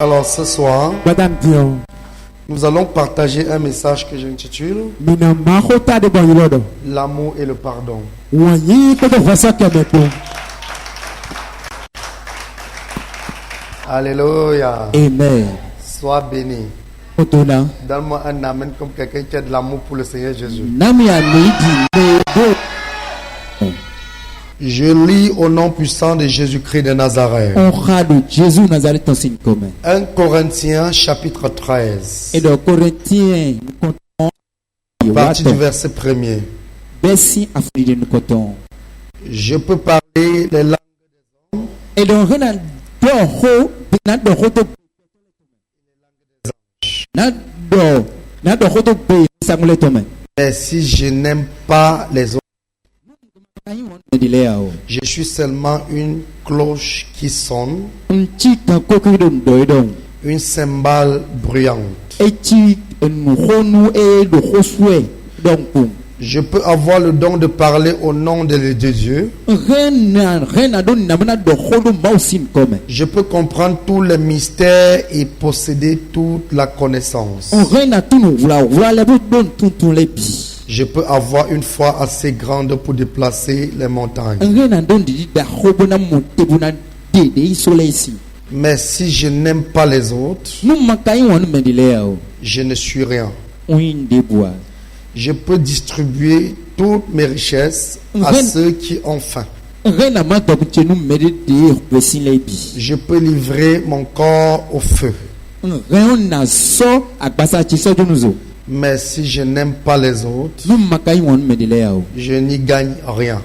Alors ce soir, Madame Dion, nous allons partager un message que j'intitule mina mahota de banyilodo. L'amour et le pardon. Wanyi kodo vasa kamepo. Alléluia. Amen. Sois béni. Otona. Donne-moi un amen comme quelqu'un qui a de l'amour pour le Seigneur Jésus. Nami amidi nebo. Je lis au nom puissant de Jésus-Christ de Nazareth. Honra de Jésus Nazareth en signe commun. 1 Corinthiens chapitre 13. Et de Corinthiens, nous comptons. Partie du verset 1er. Bessi afri nous comptons. Je peux parler les langues Et donc, Renan Doho, Nado Roto. Nado Roto Bay, Samuel Thomas. mais si je n'aime pas les autres, je suis seulement une cloche qui sonne, une cymbale bruyante. Je peux avoir le don de parler au nom de Dieu. Je peux comprendre tous les mystères et posséder toute la connaissance. Je peux avoir une foi assez grande pour déplacer les montagnes. Mais si je n'aime pas les autres, je ne suis rien. Je peux distribuer toutes mes richesses à ceux qui ont faim. Je peux livrer mon corps au feu. Mais si je n'aime pas les autres, je n'y gagne rien.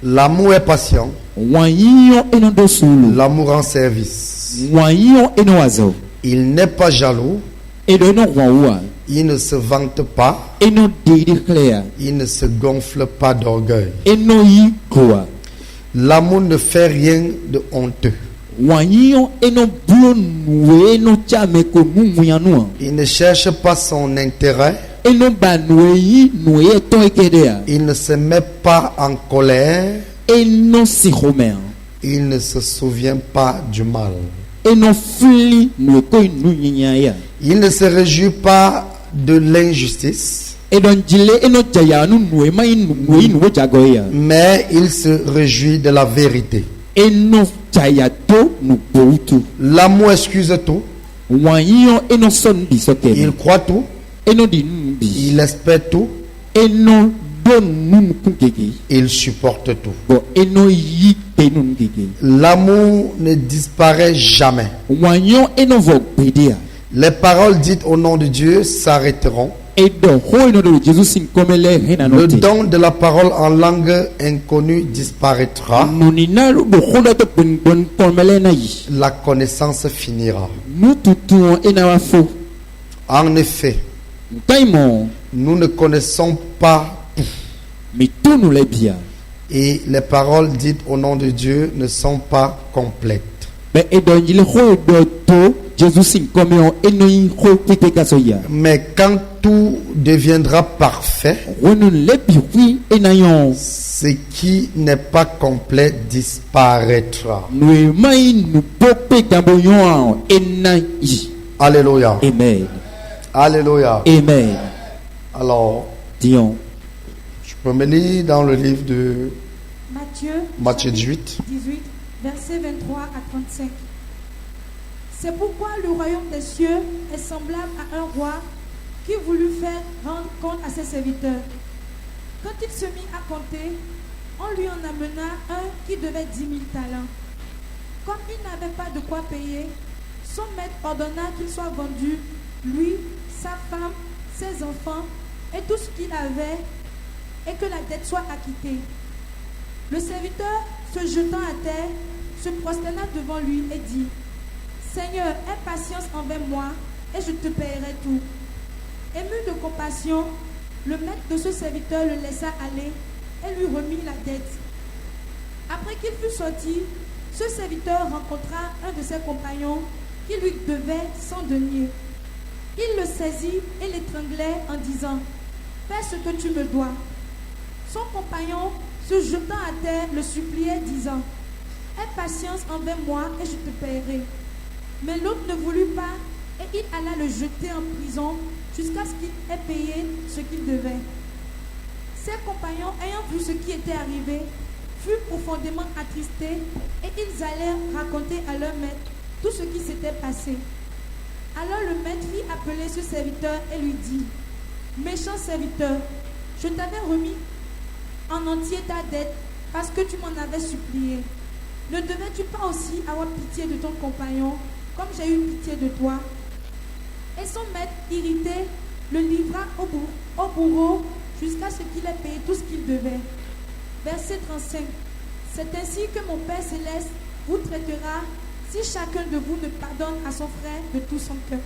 L'amour est patient. L'amour rend service. Il n'est pas jaloux. Il ne se vante pas. Il ne se gonfle pas d'orgueil. L'amour ne fait rien de honteux. Il ne cherche pas son intérêt. Il ne se met pas en colère. Il ne se souvient pas du mal. Il ne se réjouit pas de l'injustice, mais il se réjouit de la vérité. L'amour excuse tout. Il croit tout. Il espère tout. Il supporte tout. L'amour ne disparaît jamais. Les paroles dites au nom de Dieu s'arrêteront. Le don de la parole en langue inconnue disparaîtra. La connaissance finira. En effet, nous ne connaissons pas tout. Et les paroles dites au nom de Dieu ne sont pas complètes. Mais quand tout deviendra parfait, ce qui n'est pas complet disparaîtra. Alléluia. Amen. Alléluia. Amen. Alors, Dion. je peux me lire dans le livre de Matthieu 18, versets 23 à 35. C'est pourquoi le royaume des cieux est semblable à un roi qui voulut faire rendre compte à ses serviteurs. Quand il se mit à compter, on lui en amena un qui devait 10 000 talents. Comme il n'avait pas de quoi payer, son maître ordonna qu'il soit vendu, lui, sa femme, ses enfants et tout ce qu'il avait, et que la dette soit acquittée. Le serviteur, se jetant à terre, se prosterna devant lui et dit: Seigneur, aie patience envers moi, et je te paierai tout. Ému de compassion, le maître de ce serviteur le laissa aller et lui remit la dette. Après qu'il fut sorti, ce serviteur rencontra un de ses compagnons qui lui devait 100 deniers. Il le saisit et l'étranglait en disant: Fais ce que tu me dois. Son compagnon, se jetant à terre, le suppliait, disant: Aie patience envers moi et je te paierai. Mais l'autre ne voulut pas et il alla le jeter en prison jusqu'à ce qu'il ait payé ce qu'il devait. Ses compagnons, ayant vu ce qui était arrivé, furent profondément attristés et ils allèrent raconter à leur maître tout ce qui s'était passé. Alors le maître fit appeler ce serviteur et lui dit: Méchant serviteur, je t'avais remis en entier ta dette parce que tu m'en avais supplié. Ne devais-tu pas aussi avoir pitié de ton compagnon comme j'ai eu pitié de toi? Et son maître, irrité, le livra au bourreau jusqu'à ce qu'il ait payé tout ce qu'il devait. Verset 35. C'est ainsi que mon Père Céleste vous traitera si chacun de vous ne pardonne à son frère de tout son cœur.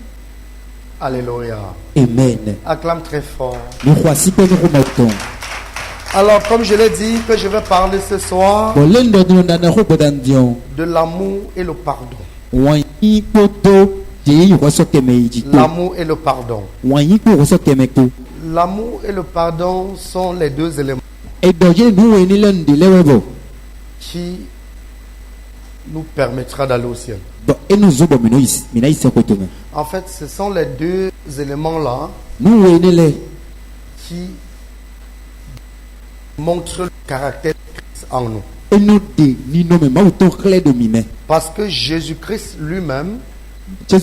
Alléluia. Amen. Acclame très fort. Alors, comme je l'ai dit, que je vais parler ce soir de l'amour et le pardon. L'amour et le pardon. L'amour et le pardon sont les deux éléments qui nous permettra d'aller au ciel. En fait, ce sont les deux éléments-là qui montrent le caractère de Christ en nous. Parce que Jésus-Christ lui-même est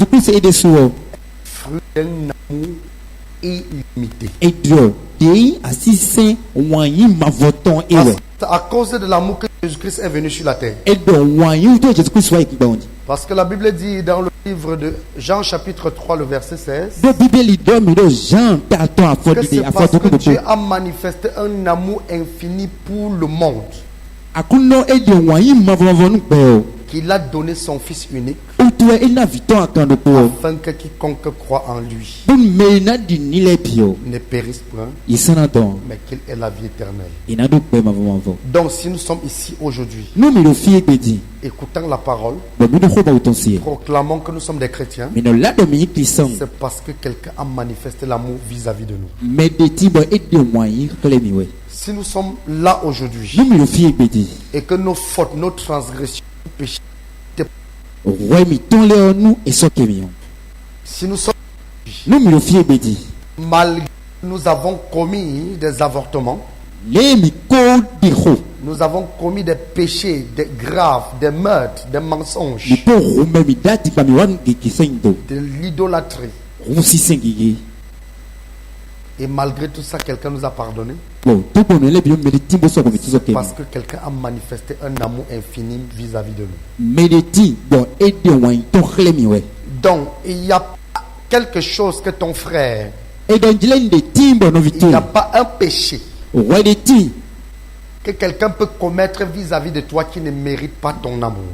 fruit d'un amour illimité. À cause de l'amour que Jésus-Christ est venu sur la terre. Parce que la Bible dit dans le livre de Jean chapitre 3 le verset 16 que c'est parce que Dieu a manifesté un amour infini pour le monde qu'il a donné son Fils unique afin que quiconque croit en lui ne périsse point mais qu'il ait la vie éternelle. Donc si nous sommes ici aujourd'hui écoutant la parole, proclamons que nous sommes des chrétiens, c'est parce que quelqu'un a manifesté l'amour vis-à-vis de nous. Si nous sommes là aujourd'hui et que nos fautes, nos transgressions, nos péchés, si nous sommes malgré que nous avons commis des avortements, nous avons commis des péchés, des graves, des meurtres, des mensonges, de l'idolâtrie. Et malgré tout ça, quelqu'un nous a pardonné. Parce que quelqu'un a manifesté un amour infini vis-à-vis de nous. Donc, il y a quelque chose que ton frère, il n'y a pas un péché que quelqu'un peut commettre vis-à-vis de toi qui ne mérite pas ton amour.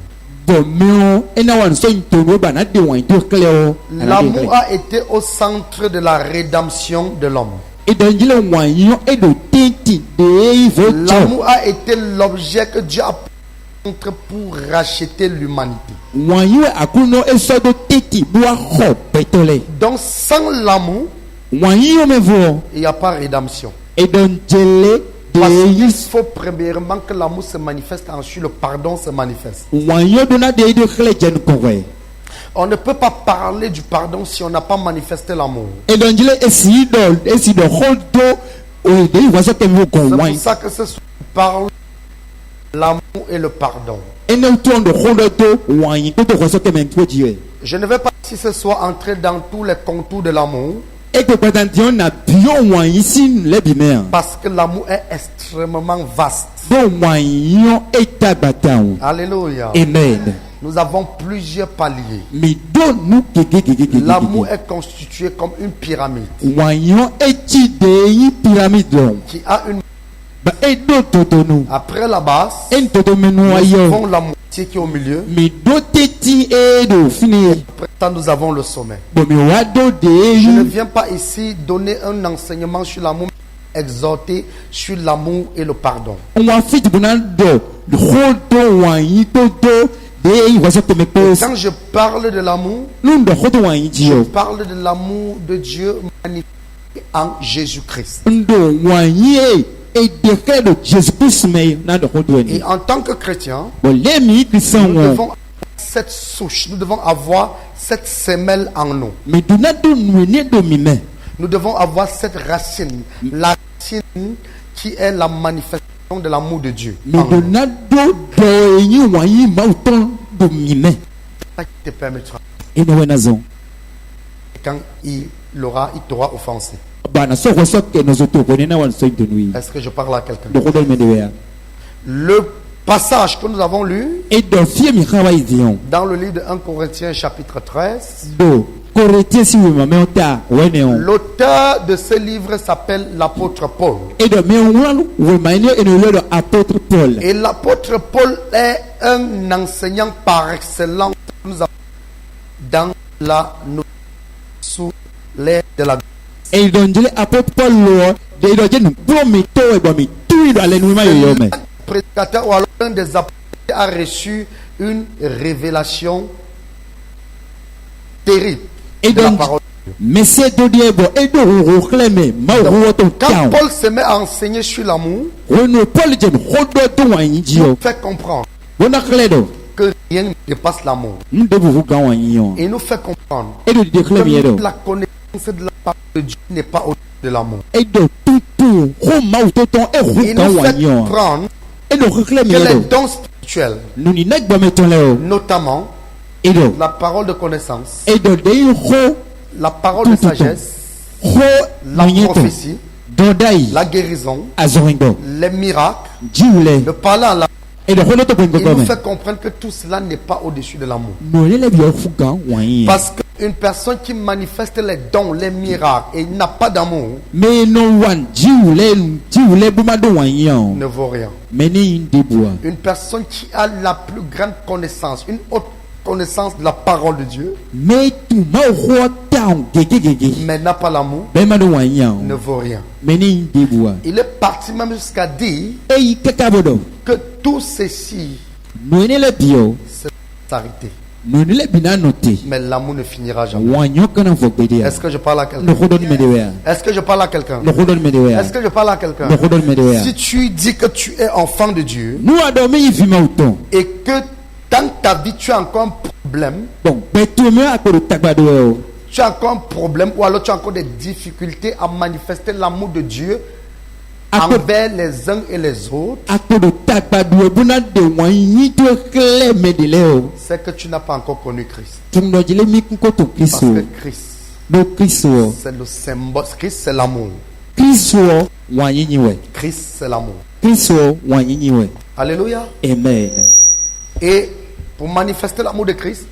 L'amour a été au centre de la rédemption de l'homme. L'amour a été l'objet que Dieu a pris pour racheter l'humanité. Donc sans l'amour, il n'y a pas rédemption. Parce qu'il faut premièrement que l'amour se manifeste, ensuite le pardon se manifeste. On ne peut pas parler du pardon si on n'a pas manifesté l'amour. C'est pour ça que ce soir on parle de l'amour et le pardon. Je ne vais pas ici ce soir entrer dans tous les contours de l'amour. Parce que l'amour est extrêmement vaste. Alléluia. Amen. Nous avons plusieurs paliers. L'amour est constitué comme une pyramide qui a une. Après la base, nous avons la moitié qui est au milieu. Après ça, nous avons le sommet. Je ne viens pas ici donner un enseignement sur l'amour, exhorter sur l'amour et le pardon. Et quand je parle de l'amour, je parle de l'amour de Dieu manifesté en Jésus-Christ. Et en tant que chrétien, nous devons avoir cette souche, nous devons avoir cette semelle en nous. Nous devons avoir cette racine, la racine qui est la manifestation de l'amour de Dieu. Ça qui te permettra. Quand il t'aura offensé. Est-ce que je parle à quelqu'un? Le passage que nous avons lu dans le livre de 1 Corinthiens chapitre 13, l'auteur de ce livre s'appelle l'apôtre Paul. Et l'apôtre Paul est un enseignant par excellence dans la sous l'air de la prédicateur ou alors un des apôtres a reçu une révélation terrible de la parole de Dieu. Quand Paul se met à enseigner sur l'amour, il nous fait comprendre que rien ne dépasse l'amour. Il nous fait comprendre que la connaissance de la parole de Dieu n'est pas au-dessus de l'amour. Il nous fait comprendre que les dons spirituels, notamment la parole de connaissance, la parole de sagesse, la prophétie, la guérison, les miracles, le parler en langue, il nous fait comprendre que tout cela n'est pas au-dessus de l'amour. Parce qu'une personne qui manifeste les dons, les miracles et n'a pas d'amour ne vaut rien. Une personne qui a la plus grande connaissance, une haute connaissance de la parole de Dieu, mais n'a pas l'amour, ne vaut rien. Il est parti même jusqu'à dire que tout ceci c'est s'arrêter. Mais l'amour ne finira jamais. Est-ce que je parle à quelqu'un? Est-ce que je parle à quelqu'un? Est-ce que je parle à quelqu'un? Si tu dis que tu es enfant de Dieu et que dans ta vie tu as encore un problème, tu as encore un problème ou alors tu as encore des difficultés à manifester l'amour de Dieu envers les uns et les autres, c'est que tu n'as pas encore connu Christ. Parce que Christ, c'est le symbole. Christ, c'est l'amour. Christ, c'est l'amour. Alléluia. Amen. Et pour manifester l'amour de Christ,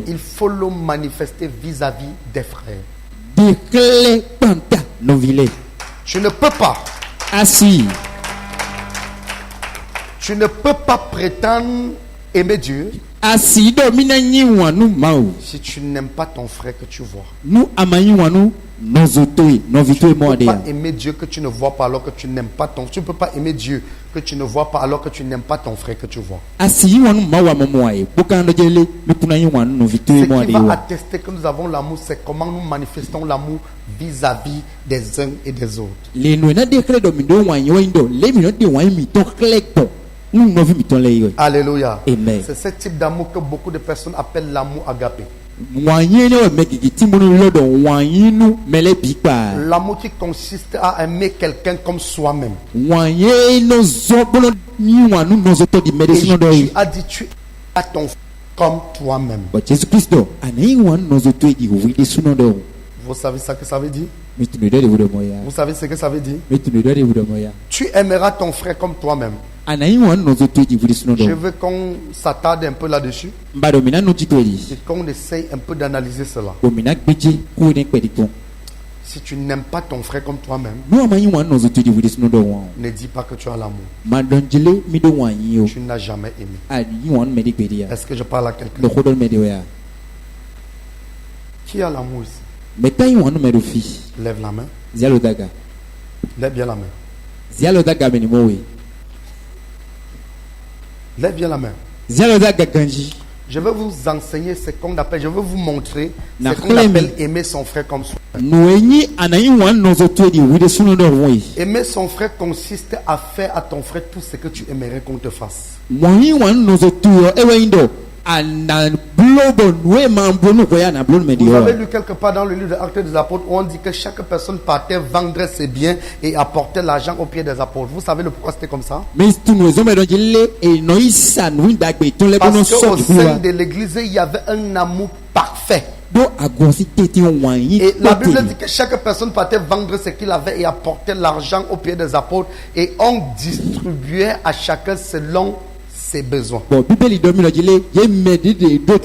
il faut le manifester vis-à-vis des frères. Tu ne peux pas. Tu ne peux pas prétendre aimer Dieu si tu n'aimes pas ton frère que tu vois. Tu ne peux pas aimer Dieu que tu ne vois pas alors que tu n'aimes pas ton. Tu ne peux pas aimer Dieu que tu ne vois pas alors que tu n'aimes pas ton frère que tu vois. Ce qui va attester que nous avons l'amour, c'est comment nous manifestons l'amour vis-à-vis des uns et des autres. Alléluia. Amen. C'est ce type d'amour que beaucoup de personnes appellent l'amour agapé. L'amour qui consiste à aimer quelqu'un comme soi-même. Et tu as dit tu as ton frère comme toi-même. Vous savez ce que ça veut dire? Vous savez ce que ça veut dire? Tu aimeras ton frère comme toi-même. Je veux qu'on s'attarde un peu là-dessus et qu'on essaye un peu d'analyser cela. Si tu n'aimes pas ton frère comme toi-même, ne dis pas que tu as l'amour. Tu n'as jamais aimé. Est-ce que je parle à quelqu'un? Qui a l'amour ici? Lève la main. Lève bien la main. Lève bien la main. Je vais vous enseigner ce qu'on appelle, je vais vous montrer ce qu'on appelle aimer son frère comme soi. Aimer son frère consiste à faire à ton frère tout ce que tu aimerais qu'on te fasse. Vous avez lu quelque part dans le livre des Actes des Apôtres où on dit que chaque personne partait vendre ses biens et apportait l'argent aux pieds des apôtres. Vous savez le pourquoi c'était comme ça? Parce qu'au sein de l'église, il y avait un amour parfait. Et la Bible dit que chaque personne partait vendre ce qu'il avait et apportait l'argent aux pieds des apôtres et on distribuait à chacun selon ses besoins. Et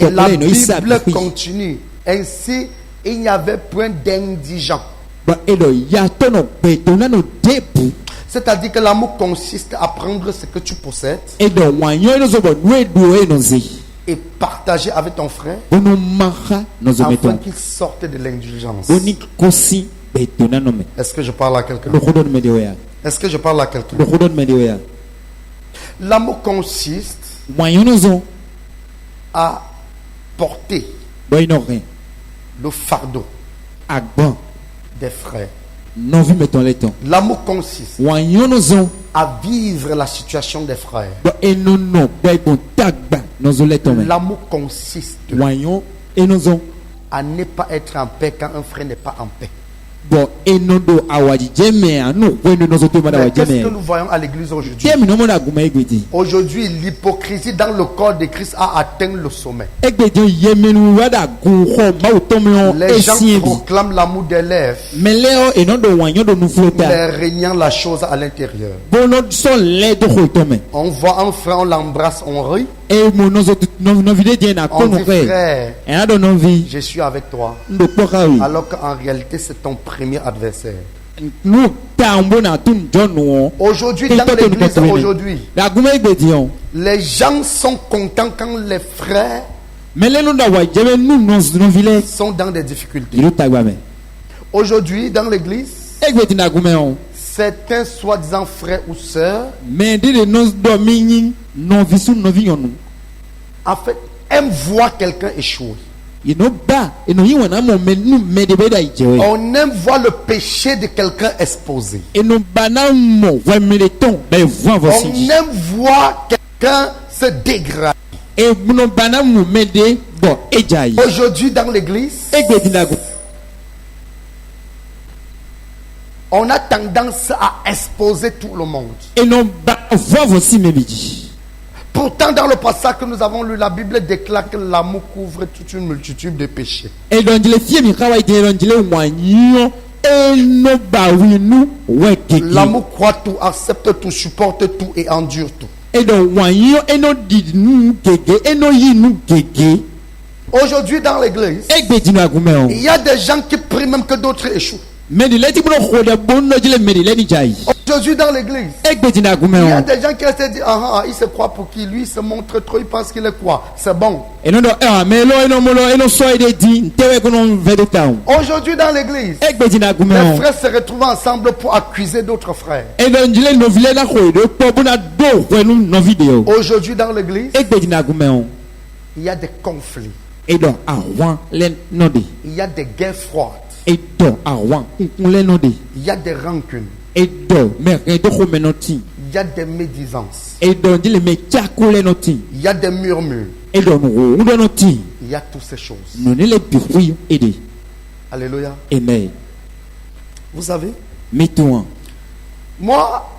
la Bible continue. Ainsi, il n'y avait point d'indigents. C'est-à-dire que l'amour consiste à prendre ce que tu possèdes et partager avec ton frère afin qu'il sorte de l'indulgence. Est-ce que je parle à quelqu'un? Est-ce que je parle à quelqu'un? L'amour consiste à porter le fardeau des frères. L'amour consiste à vivre la situation des frères. L'amour consiste à ne pas être en paix quand un frère n'est pas en paix. Qu'est-ce que nous voyons à l'église aujourd'hui? Aujourd'hui, l'hypocrisie dans le corps de Christ a atteint le sommet. Les gens proclament l'amour des lèvres, mais régnant la chose à l'intérieur. On voit un frère, on l'embrasse, on rit. On dit frère, je suis avec toi. Alors qu'en réalité c'est ton premier adversaire. Aujourd'hui dans l'église, les gens sont contents quand les frères sont dans des difficultés. Aujourd'hui dans l'église, certains soi-disant frères ou sœurs en fait aiment voir quelqu'un échouer. On aime voir le péché de quelqu'un exposé. On aime voir quelqu'un se dégrader. Aujourd'hui dans l'église, on a tendance à exposer tout le monde. Pourtant, dans le passage que nous avons lu, la Bible déclare que l'amour couvre toute une multitude de péchés. L'amour croit tout, accepte tout, supporte tout et endure tout. Aujourd'hui, dans l'église, il y a des gens qui prient même que d'autres échouent. Aujourd'hui dans l'église, il y a des gens qui se disent il se croit pour qui? Lui il se montre trop, il pense qu'il est quoi? C'est bon. Aujourd'hui dans l'église, les frères se retrouvent ensemble pour accuser d'autres frères. Aujourd'hui dans l'église, il y a des conflits. Il y a des guerres froides. Il y a des rancunes. Il y a des médisances. Il y a des murmures. Il y a toutes ces choses. Alléluia. Amen. Vous savez, moi,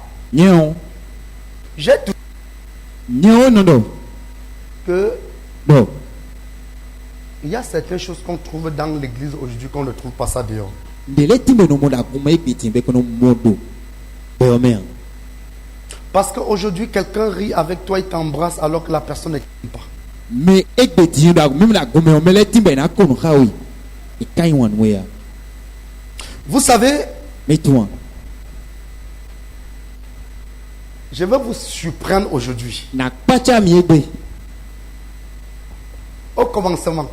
j'ai tout que il y a certaines choses qu'on trouve dans l'église aujourd'hui qu'on ne trouve pas ça dehors. Parce qu'aujourd'hui, quelqu'un rit avec toi, il t'embrasse alors que la personne ne t'aime pas. Vous savez, je vais vous surprendre aujourd'hui. Au commencement,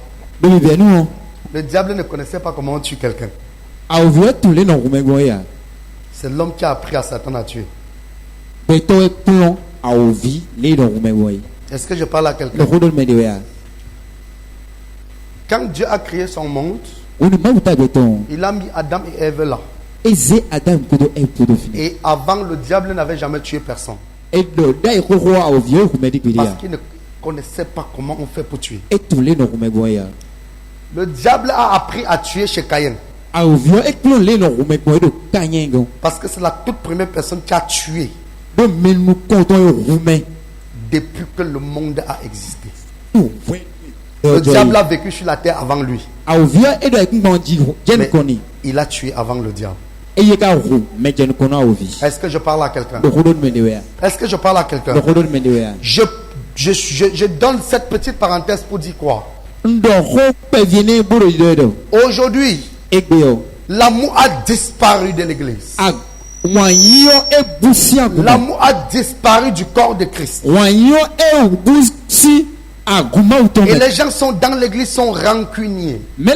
le diable ne connaissait pas comment on tue quelqu'un. C'est l'homme qui a appris à Satan à tuer. Est-ce que je parle à quelqu'un? Quand Dieu a créé son monde, il a mis Adam et Ève là. Et avant, le diable n'avait jamais tué personne. Parce qu'il ne connaissait pas comment on fait pour tuer. Le diable a appris à tuer chez Caïn. Parce que c'est la toute première personne qui a tué depuis que le monde a existé. Le diable a vécu sur la terre avant lui. Mais il a tué avant le diable. Est-ce que je parle à quelqu'un? Est-ce que je parle à quelqu'un? Je donne cette petite parenthèse pour dire quoi? Aujourd'hui, l'amour a disparu de l'église. L'amour a disparu du corps de Christ. Et les gens sont dans l'église, sont rancuniers. Les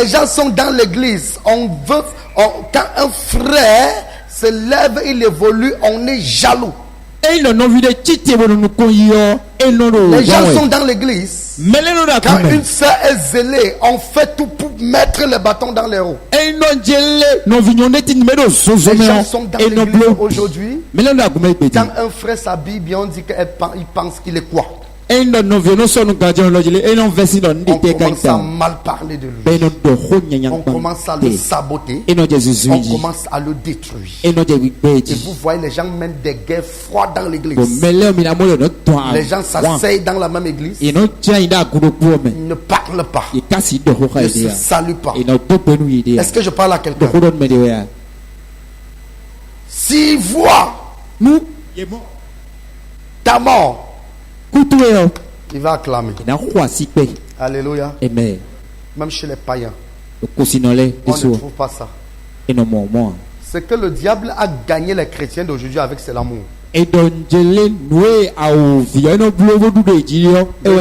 gens sont dans l'église. Quand un frère se lève, il évolue, on est jaloux. Les gens sont dans l'église. Quand une sœur est zélée, on fait tout pour mettre le bâton dans les roues. Les gens sont dans l'église aujourd'hui. Quand un frère s'habille bien, on dit qu'il pense qu'il est quoi? On commence à mal parler de lui. On commence à le saboter. On commence à le détruire. Et vous voyez, les gens mènent des guerres froides dans l'église. Les gens s'asseyent dans la même église. Ils ne parlent pas. Ils ne se saluent pas. Est-ce que je parle à quelqu'un? S'ils voient ta mort, il va acclamer. Alléluia. Amen. Même chez les païens, on ne trouve pas ça. Ce que le diable a gagné les chrétiens d'aujourd'hui avec, c'est l'amour. Le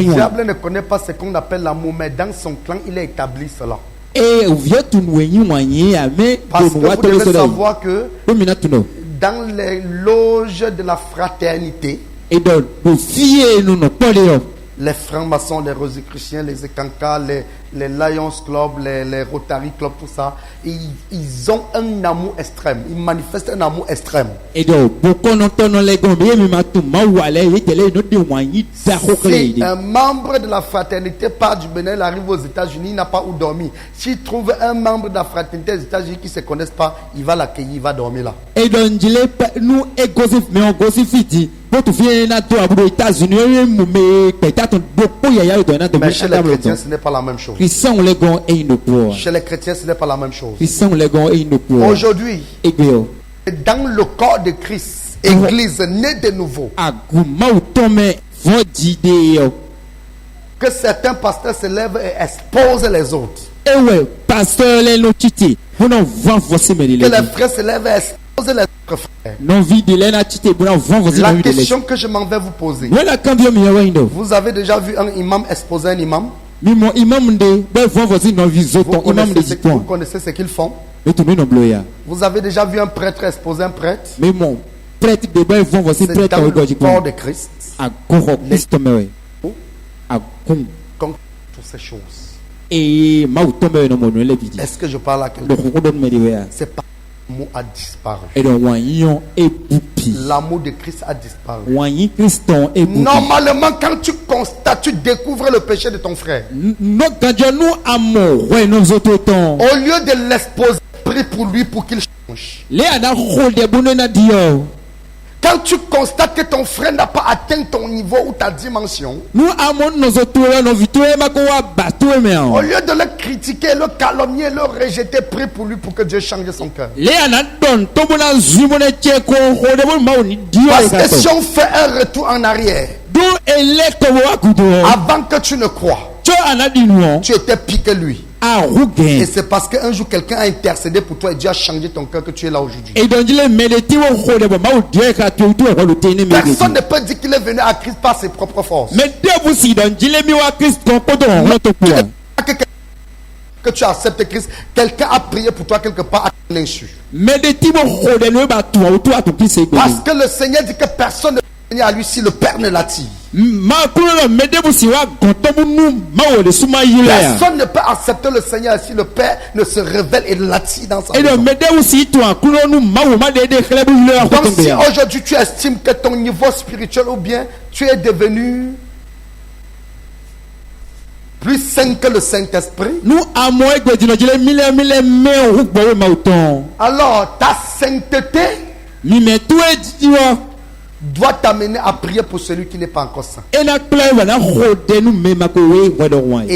diable ne connaît pas ce qu'on appelle l'amour, mais dans son clan, il a établi cela. Parce que vous devez savoir que dans les loges de la fraternité, les francs-maçons, les rosicruciens, les Ekanka, les Lions Club, les Rotary Club, tout ça, ils ont un amour extrême. Ils manifestent un amour extrême. Si un membre de la fraternité part du Bénin, il arrive aux États-Unis, il n'a pas où dormir. S'il trouve un membre de la fraternité des États-Unis qui ne se connaissent pas, il va l'accueillir, il va dormir là. Mais chez les chrétiens, ce n'est pas la même chose. Chez les chrétiens, ce n'est pas la même chose. Aujourd'hui, dans le corps de Christ, Église née de nouveau, que certains pasteurs se lèvent et exposent les autres. Que les frères se lèvent et exposent les autres frères. La question que je m'en vais vous poser: vous avez déjà vu un imam exposer un imam? Vous connaissez ce qu'ils font? Vous avez déjà vu un prêtre exposer un prêtre? C'est dans le corps de Christ. Comme toutes ces choses. Est-ce que je parle à quelqu'un? C'est pas l'amour a disparu. L'amour de Christ a disparu. Normalement, quand tu constates, tu découvres le péché de ton frère, au lieu de l'exposer, prie pour lui pour qu'il change. Quand tu constates que ton frère n'a pas atteint ton niveau ou ta dimension, au lieu de le critiquer, le calomnier, le rejeter, prie pour lui pour que Dieu change son cœur. Parce que si on fait un retour en arrière, avant que tu ne crois, tu étais pire que lui. Et c'est parce qu'un jour quelqu'un a intercédé pour toi et Dieu a changé ton cœur que tu es là aujourd'hui. Personne ne peut dire qu'il est venu à Christ par ses propres forces. Que tu acceptes Christ, quelqu'un a prié pour toi quelque part à l'insu. Parce que le Seigneur dit que personne ne à lui si le Père ne l'attire. Personne ne peut accepter le Seigneur si le Père ne se révèle et l'attire dans sa maison. Donc si aujourd'hui tu estimes que ton niveau spirituel ou bien tu es devenu plus saint que le Saint-Esprit, alors ta sainteté doit t'amener à prier pour celui qui n'est pas encore saint et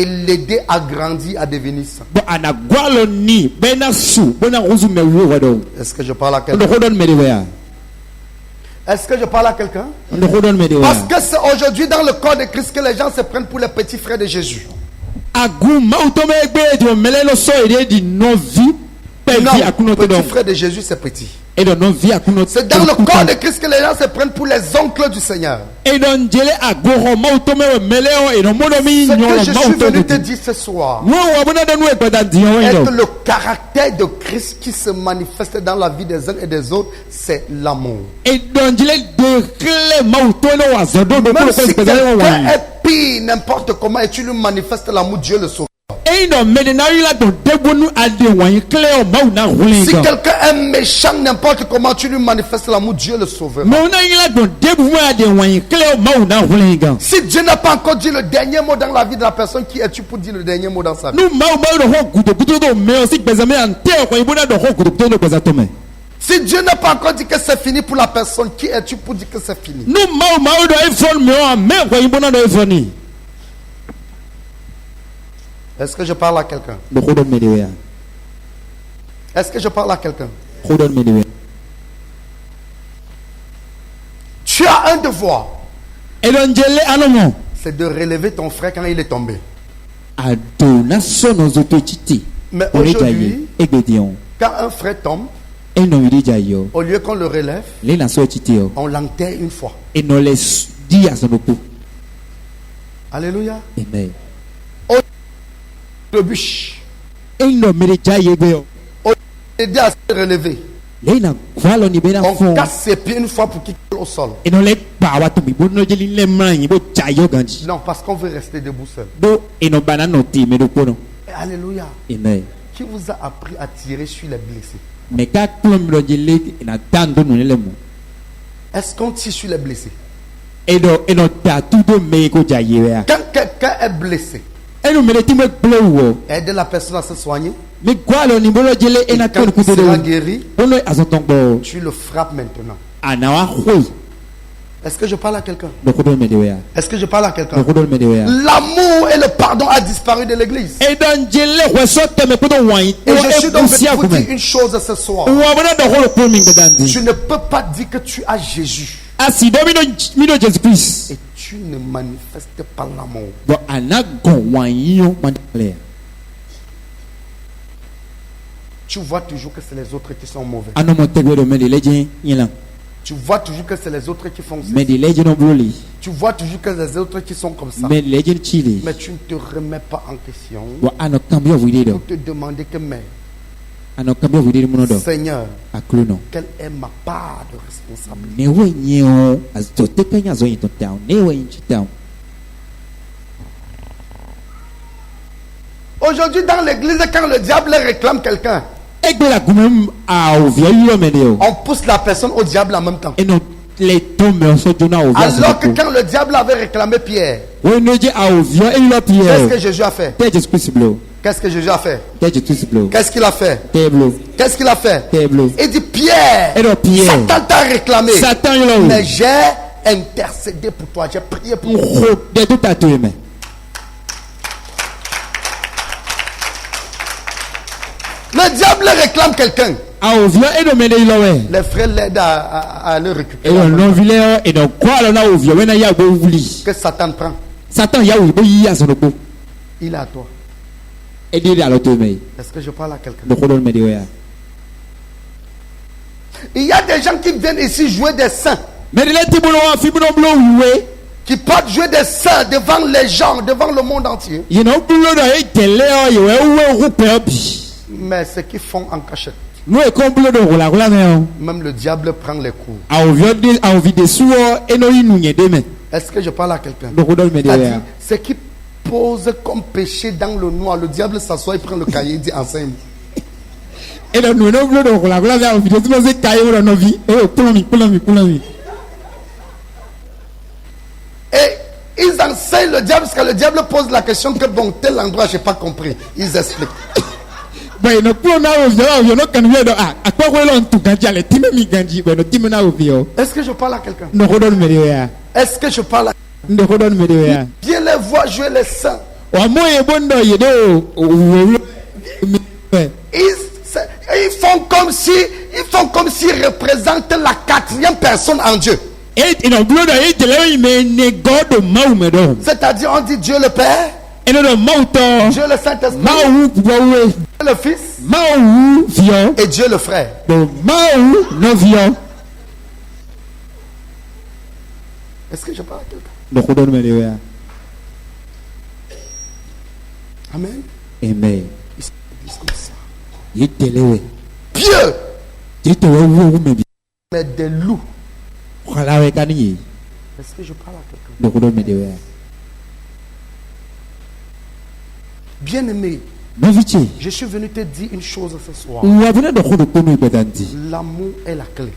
l'aider à grandir, à devenir saint. Est-ce que je parle à quelqu'un? Est-ce que je parle à quelqu'un? Parce que c'est aujourd'hui dans le corps de Christ que les gens se prennent pour les petits frères de Jésus. Non, petit frère de Jésus, c'est petit. C'est dans le corps de Christ que les gens se prennent pour les oncles du Seigneur. Ce que je suis venu te dire ce soir est que le caractère de Christ qui se manifeste dans la vie des uns et des autres, c'est l'amour. Même si quelqu'un est pire n'importe comment et tu lui manifestes l'amour, Dieu le sauve. Si quelqu'un est méchant n'importe comment tu lui manifestes l'amour, Dieu le sauvera. Si Dieu n'a pas encore dit le dernier mot dans la vie de la personne, qui es-tu pour dire le dernier mot dans sa vie? Si Dieu n'a pas encore dit que c'est fini pour la personne, qui es-tu pour dire que c'est fini? Est-ce que je parle à quelqu'un? Est-ce que je parle à quelqu'un? Tu as un devoir. C'est de relever ton frère quand il est tombé. Mais aujourd'hui, quand un frère tombe, au lieu qu'on le relève, on l'enterre une fois. Alléluia. Amen. Le bûche. Au lieu d'aider à se relever, on casse ses pieds une fois pour qu'il colle au sol. Non, parce qu'on veut rester debout seul. Alléluia. Amen. Qui vous a appris à tirer sur les blessés? Est-ce qu'on tire sur les blessés? Quand quelqu'un est blessé, aide la personne à se soigner. Et quand il sera guéri, tu le frappes maintenant. Est-ce que je parle à quelqu'un? Est-ce que je parle à quelqu'un? L'amour et le pardon a disparu de l'église. Et je suis donc venu vous dire une chose ce soir. Tu ne peux pas dire que tu as Jésus et tu ne manifestes pas l'amour. Tu vois toujours que c'est les autres qui sont mauvais. Tu vois toujours que c'est les autres qui font ça. Tu vois toujours que c'est les autres qui sont comme ça. Mais tu ne te remets pas en question pour te demander que Seigneur, quelle est ma part de responsabilité? Aujourd'hui dans l'église, quand le diable réclame quelqu'un, on pousse la personne au diable en même temps. Alors que quand le diable avait réclamé Pierre, qu'est-ce que Jésus a fait? Qu'est-ce que Jésus a fait? Qu'est-ce qu'il a fait? Qu'est-ce qu'il a fait? Il dit Pierre, Satan t'a réclamé, mais j'ai intercédé pour toi, j'ai prié pour toi. Le diable réclame quelqu'un. Les frères l'aident à le récupérer. Que Satan prend. Il est à toi. Est-ce que je parle à quelqu'un? Il y a des gens qui viennent ici jouer des saints, qui partent jouer des saints devant les gens, devant le monde entier. Mais ce qu'ils font en cachette. Même le diable prend les coups. Est-ce que je parle à quelqu'un? C'est-à-dire, ce qui pose comme péché dans le noir, le diable s'assoit, il prend le cahier, il dit enseigne. Et ils enseignent le diable parce que le diable pose la question que bon, tel endroit, je n'ai pas compris. Ils expliquent. Est-ce que je parle à quelqu'un? Est-ce que je parle à quelqu'un? Viens les voir jouer les saints. Ils font comme s'ils représentent la quatrième personne en Dieu. C'est-à-dire on dit Dieu le Père, Dieu le Saint-Esprit, Dieu le Fils et Dieu le Frère. Est-ce que je parle à quelqu'un? Amen. Amen. Ils disent comme ça. Pieux, mais des loups. Est-ce que je parle à quelqu'un? Bien-aimé, je suis venu te dire une chose ce soir. L'amour est la clé.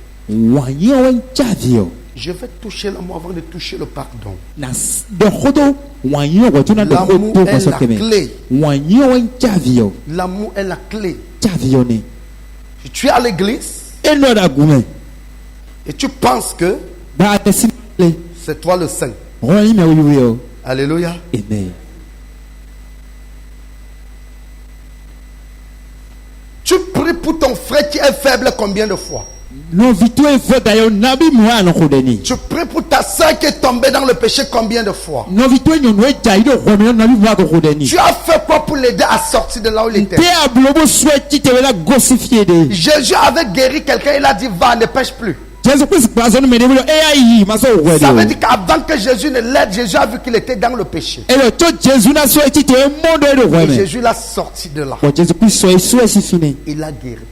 Je vais toucher l'amour avant de toucher le pardon. L'amour est la clé. L'amour est la clé. Si tu es à l'église et tu penses que c'est toi le saint. Alléluia. Amen. Tu pries pour ton frère qui est faible combien de fois? Tu pries pour ta soeur qui est tombée dans le péché combien de fois? Tu as fait quoi pour l'aider à sortir de là où il était? Jésus avait guéri quelqu'un, il a dit va, ne pêche plus. Ça veut dire qu'avant que Jésus ne l'aide, Jésus a vu qu'il était dans le péché. Et Jésus l'a sorti de là. Il l'a guéri.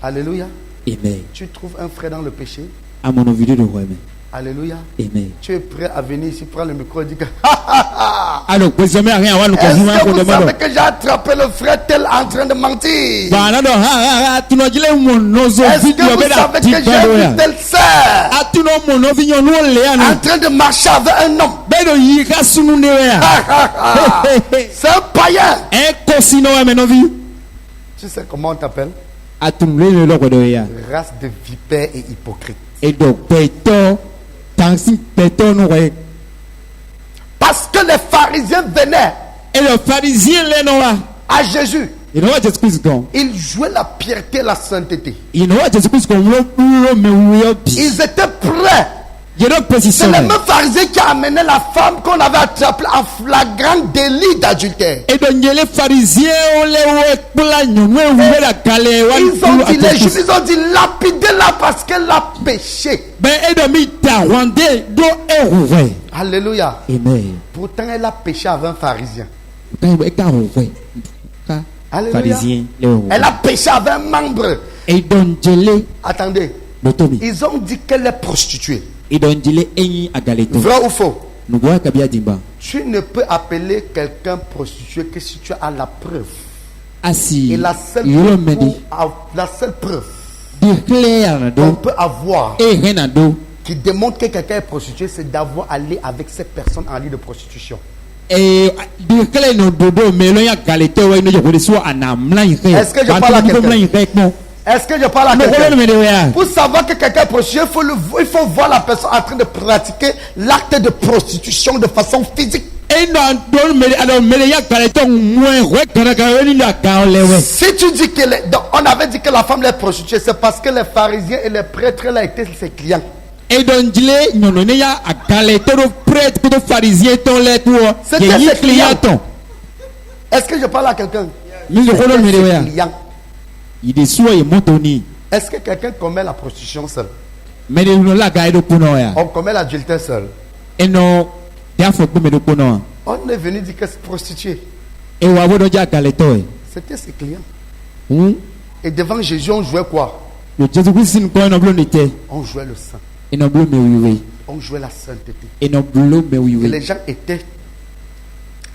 Alléluia. Amen. Tu trouves un frère dans le péché? Alléluia. Amen. Tu es prêt à venir ici, prends le micro et dis que alors, est-ce que vous savez que j'ai attrapé le frère tel en train de mentir? Est-ce que vous savez que j'ai vu telle sœur en train de marcher avec un homme? C'est un païen. Tu sais comment on t'appelle? Race de vipères et hypocrites. Parce que les pharisiens venaient à Jésus. Ils jouaient la piété et la sainteté. Ils étaient prêts. C'est le même pharisien qui a amené la femme qu'on avait attrapée en flagrant délit d'adultère. Les juifs ils ont dit lapidez-la parce qu'elle a péché. Alléluia. Amen. Pourtant elle a péché avec un pharisien. Alléluia. Elle a péché avec un membre. Attendez. Ils ont dit qu'elle est prostituée. Vrai ou faux? Tu ne peux appeler quelqu'un prostitué que si tu as la preuve. Et la seule preuve qu'on peut avoir qui démontre que quelqu'un est prostitué, c'est d'avoir allé avec cette personne en lit de prostitution. Est-ce que je parle à quelqu'un? Est-ce que je parle à quelqu'un? Pour savoir que quelqu'un est prostitué, il faut voir la personne en train de pratiquer l'acte de prostitution de façon physique. Si tu dis que on avait dit que la femme est prostituée, c'est parce que les pharisiens et les prêtres là étaient ses clients. C'était ses clients. Est-ce que je parle à quelqu'un? Est-ce que quelqu'un commet la prostitution seul? On commet l'adultère seul. On est venu dire que c'est prostitué. C'était ses clients. Et devant Jésus, on jouait quoi? On jouait le sang. On jouait la sainteté. Et les gens étaient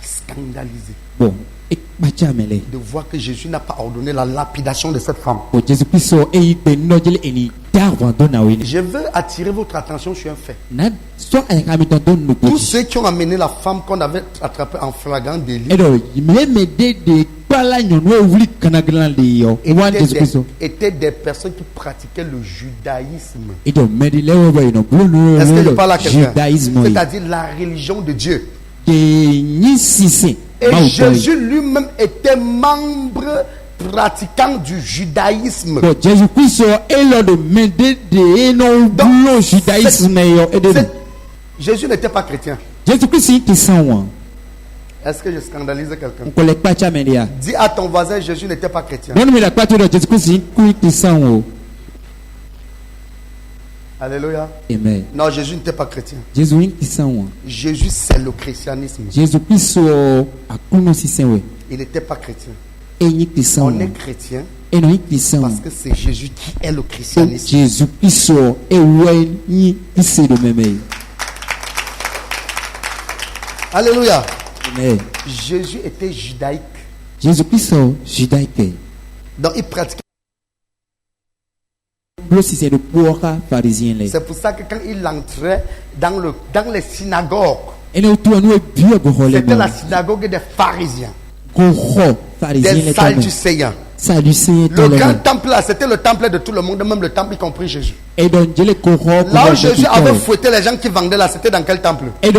scandalisés de voir que Jésus n'a pas ordonné la lapidation de cette femme. Je veux attirer votre attention sur un fait. Tous ceux qui ont amené la femme qu'on avait attrapée en flagrant délit étaient des personnes qui pratiquaient le judaïsme. Est-ce que je parle à quelqu'un? C'est-à-dire la religion de Dieu. Et Jésus lui-même était membre pratiquant du judaïsme. Donc, Jésus n'était pas chrétien. Est-ce que je scandalise quelqu'un? Dis à ton voisin, Jésus n'était pas chrétien. Alléluia. Amen. Non, Jésus n'était pas chrétien. Jésus, c'est le christianisme. Il n'était pas chrétien. On est chrétien parce que c'est Jésus qui est le christianisme. Alléluia. Amen. Jésus était judaïque. Donc il pratiquait. C'est pour ça que quand il entrait dans les synagogues, c'était la synagogue des pharisiens, des sadducéens. Le grand temple là, c'était le temple de tout le monde, même le temple y compris Jésus. Là où Jésus avait fouetté les gens qui vendaient là, c'était dans quel temple? C'était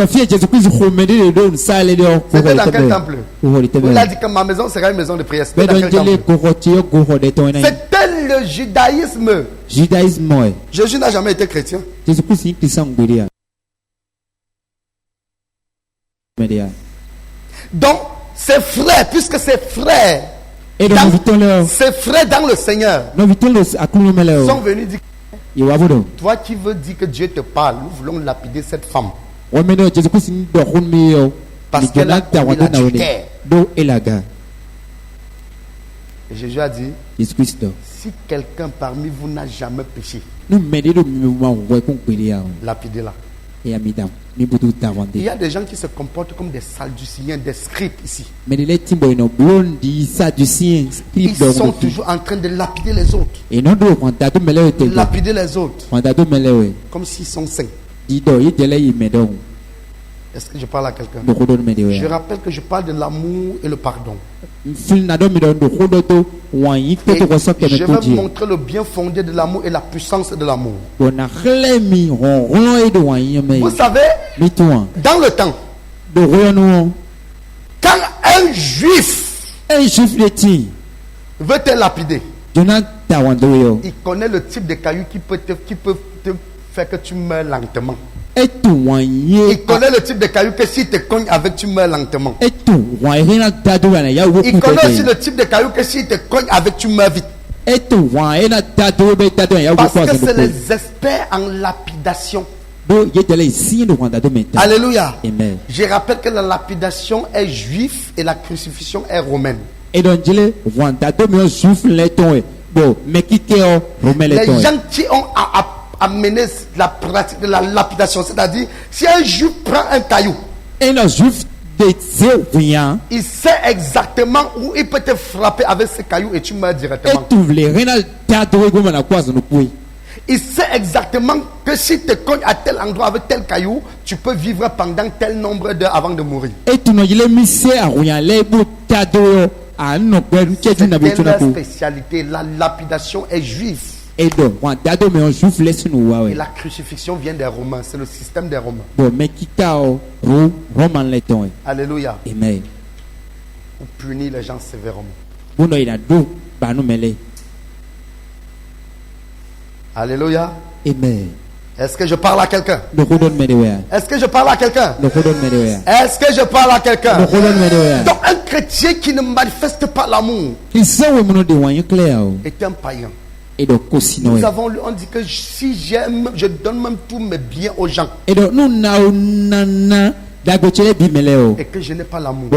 dans quel temple? Il a dit que ma maison sera une maison de prière. C'était dans quel temple? C'était le judaïsme. Jésus n'a jamais été chrétien. Donc, ses frères, puisque ses frères, ses frères dans le Seigneur sont venus dire: toi qui veux dire que Dieu te parle, nous voulons lapider cette femme parce qu'elle a commis l'adultère. Et Jésus a dit: si quelqu'un parmi vous n'a jamais péché, lapidez-la. Il y a des gens qui se comportent comme des sadduciens, des scribes ici. Ils sont toujours en train de lapider les autres. Lapider les autres. Comme s'ils sont saints. Est-ce que je parle à quelqu'un? Je rappelle que je parle de l'amour et le pardon. Et je vais montrer le bien fondé de l'amour et la puissance de l'amour. Vous savez, dans le temps, quand un juif veut te lapider, il connaît le type de caillou qui peut te faire que tu meurs lentement. Il connaît le type de caillou que si te cogne avec, tu meurs lentement. Il connaît aussi le type de caillou que si te cogne avec, tu meurs vite. Parce que c'est les experts en lapidation. Alléluia. Amen. Je rappelle que la lapidation est juive et la crucifixion est romaine. Les gens qui ont amener la pratique de la lapidation, c'est-à-dire si un juif prend un caillou, il sait exactement où il peut te frapper avec ce caillou et tu meurs directement. Il sait exactement que si tu te cognes à tel endroit avec tel caillou, tu peux vivre pendant tel nombre d'heures avant de mourir. C'était la spécialité. La lapidation est juive. Et la crucifixion vient des Romains. C'est le système des Romains. Alléluia. Amen. Pour punir les gens sévèrement. Aléluia. Amen. Est-ce que je parle à quelqu'un? Est-ce que je parle à quelqu'un? Est-ce que je parle à quelqu'un? Donc un chrétien qui ne manifeste pas l'amour est un païen. Nous avons lu, on dit que si j'aime, je donne même tous mes biens aux gens. et que je n'ai pas l'amour,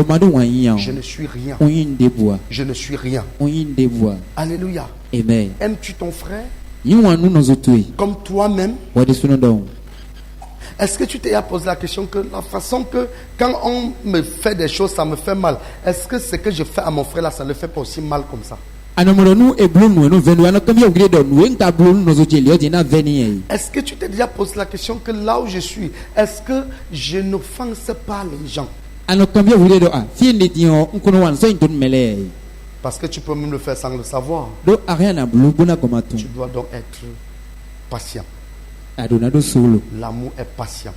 je ne suis rien. Je ne suis rien. Alléluia. Amen. Aimes-tu ton frère comme toi-même? Est-ce que tu t'es posé la question que la façon que quand on me fait des choses, ça me fait mal, est-ce que ce que je fais à mon frère là, ça ne le fait pas aussi mal comme ça? Est-ce que tu t'es déjà posé la question que là où je suis, est-ce que je n'offense pas les gens? Parce que tu peux même le faire sans le savoir. Tu dois donc être patient. L'amour est patient.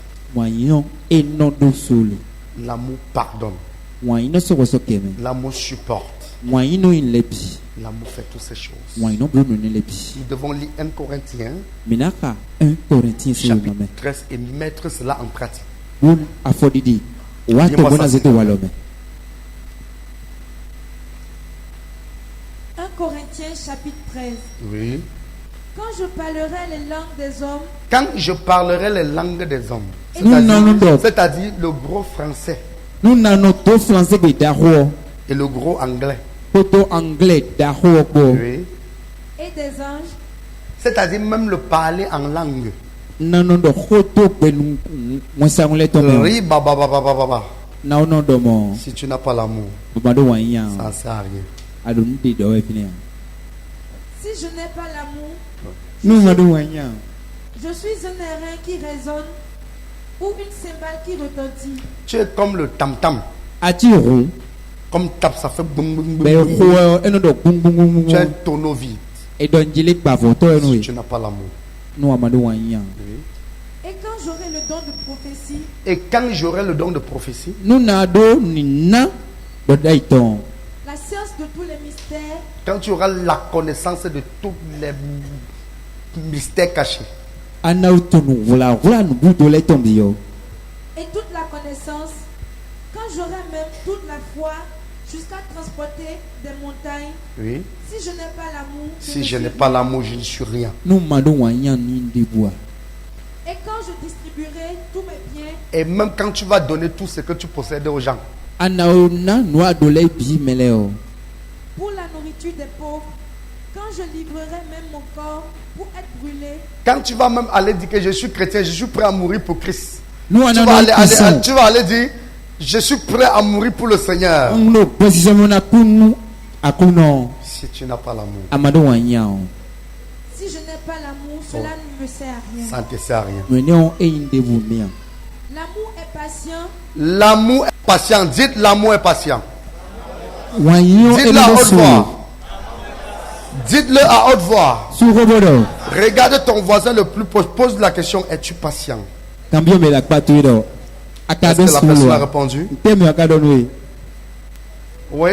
L'amour pardonne. L'amour supporte. L'amour fait toutes ces choses. Nous devons lire 1 Corinthiens chapitre 13 et mettre cela en pratique. 1 Corinthiens chapitre 13. Oui. Quand je parlerai les langues des hommes. Quand je parlerai les langues des hommes. C'est-à-dire le gros français. Et le gros anglais. Oui. Et des anges. C'est-à-dire même le parler en langue. Si tu n'as pas l'amour, ça ne sert à rien. Si je n'ai pas l'amour, je suis un airain qui résonne ou une cymbale qui retentit. Tu es comme le tam-tam. Comme tape, ça fait boum boum boum. Tu es un tonneau vide. Si tu n'as pas l'amour. Oui. Et quand j'aurai le don de prophétie. Et quand j'aurai le don de prophétie. La science de tous les mystères. Quand tu auras la connaissance de tous les mystères cachés. Et toute la connaissance. Quand j'aurai même toute la foi jusqu'à transporter des montagnes. Oui. Si je n'ai pas l'amour. Si je n'ai pas l'amour, je ne suis rien. Et quand je distribuerai tous mes biens. Et même quand tu vas donner tout ce que tu possèdes aux gens. Pour la nourriture des pauvres. Quand je livrerai même mon corps pour être brûlé. Quand tu vas même aller dire que je suis chrétien, je suis prêt à mourir pour Christ. Tu vas aller dire, je suis prêt à mourir pour le Seigneur. Si tu n'as pas l'amour. Si je n'ai pas l'amour, cela ne me sert à rien. Ça ne te sert à rien. L'amour est patient. L'amour est patient. Dites l'amour est patient. Dites-le à haute voix. Dites-le à haute voix. Regarde ton voisin le plus proche. Pose la question, es-tu patient? Est-ce que la personne a répondu? Oui.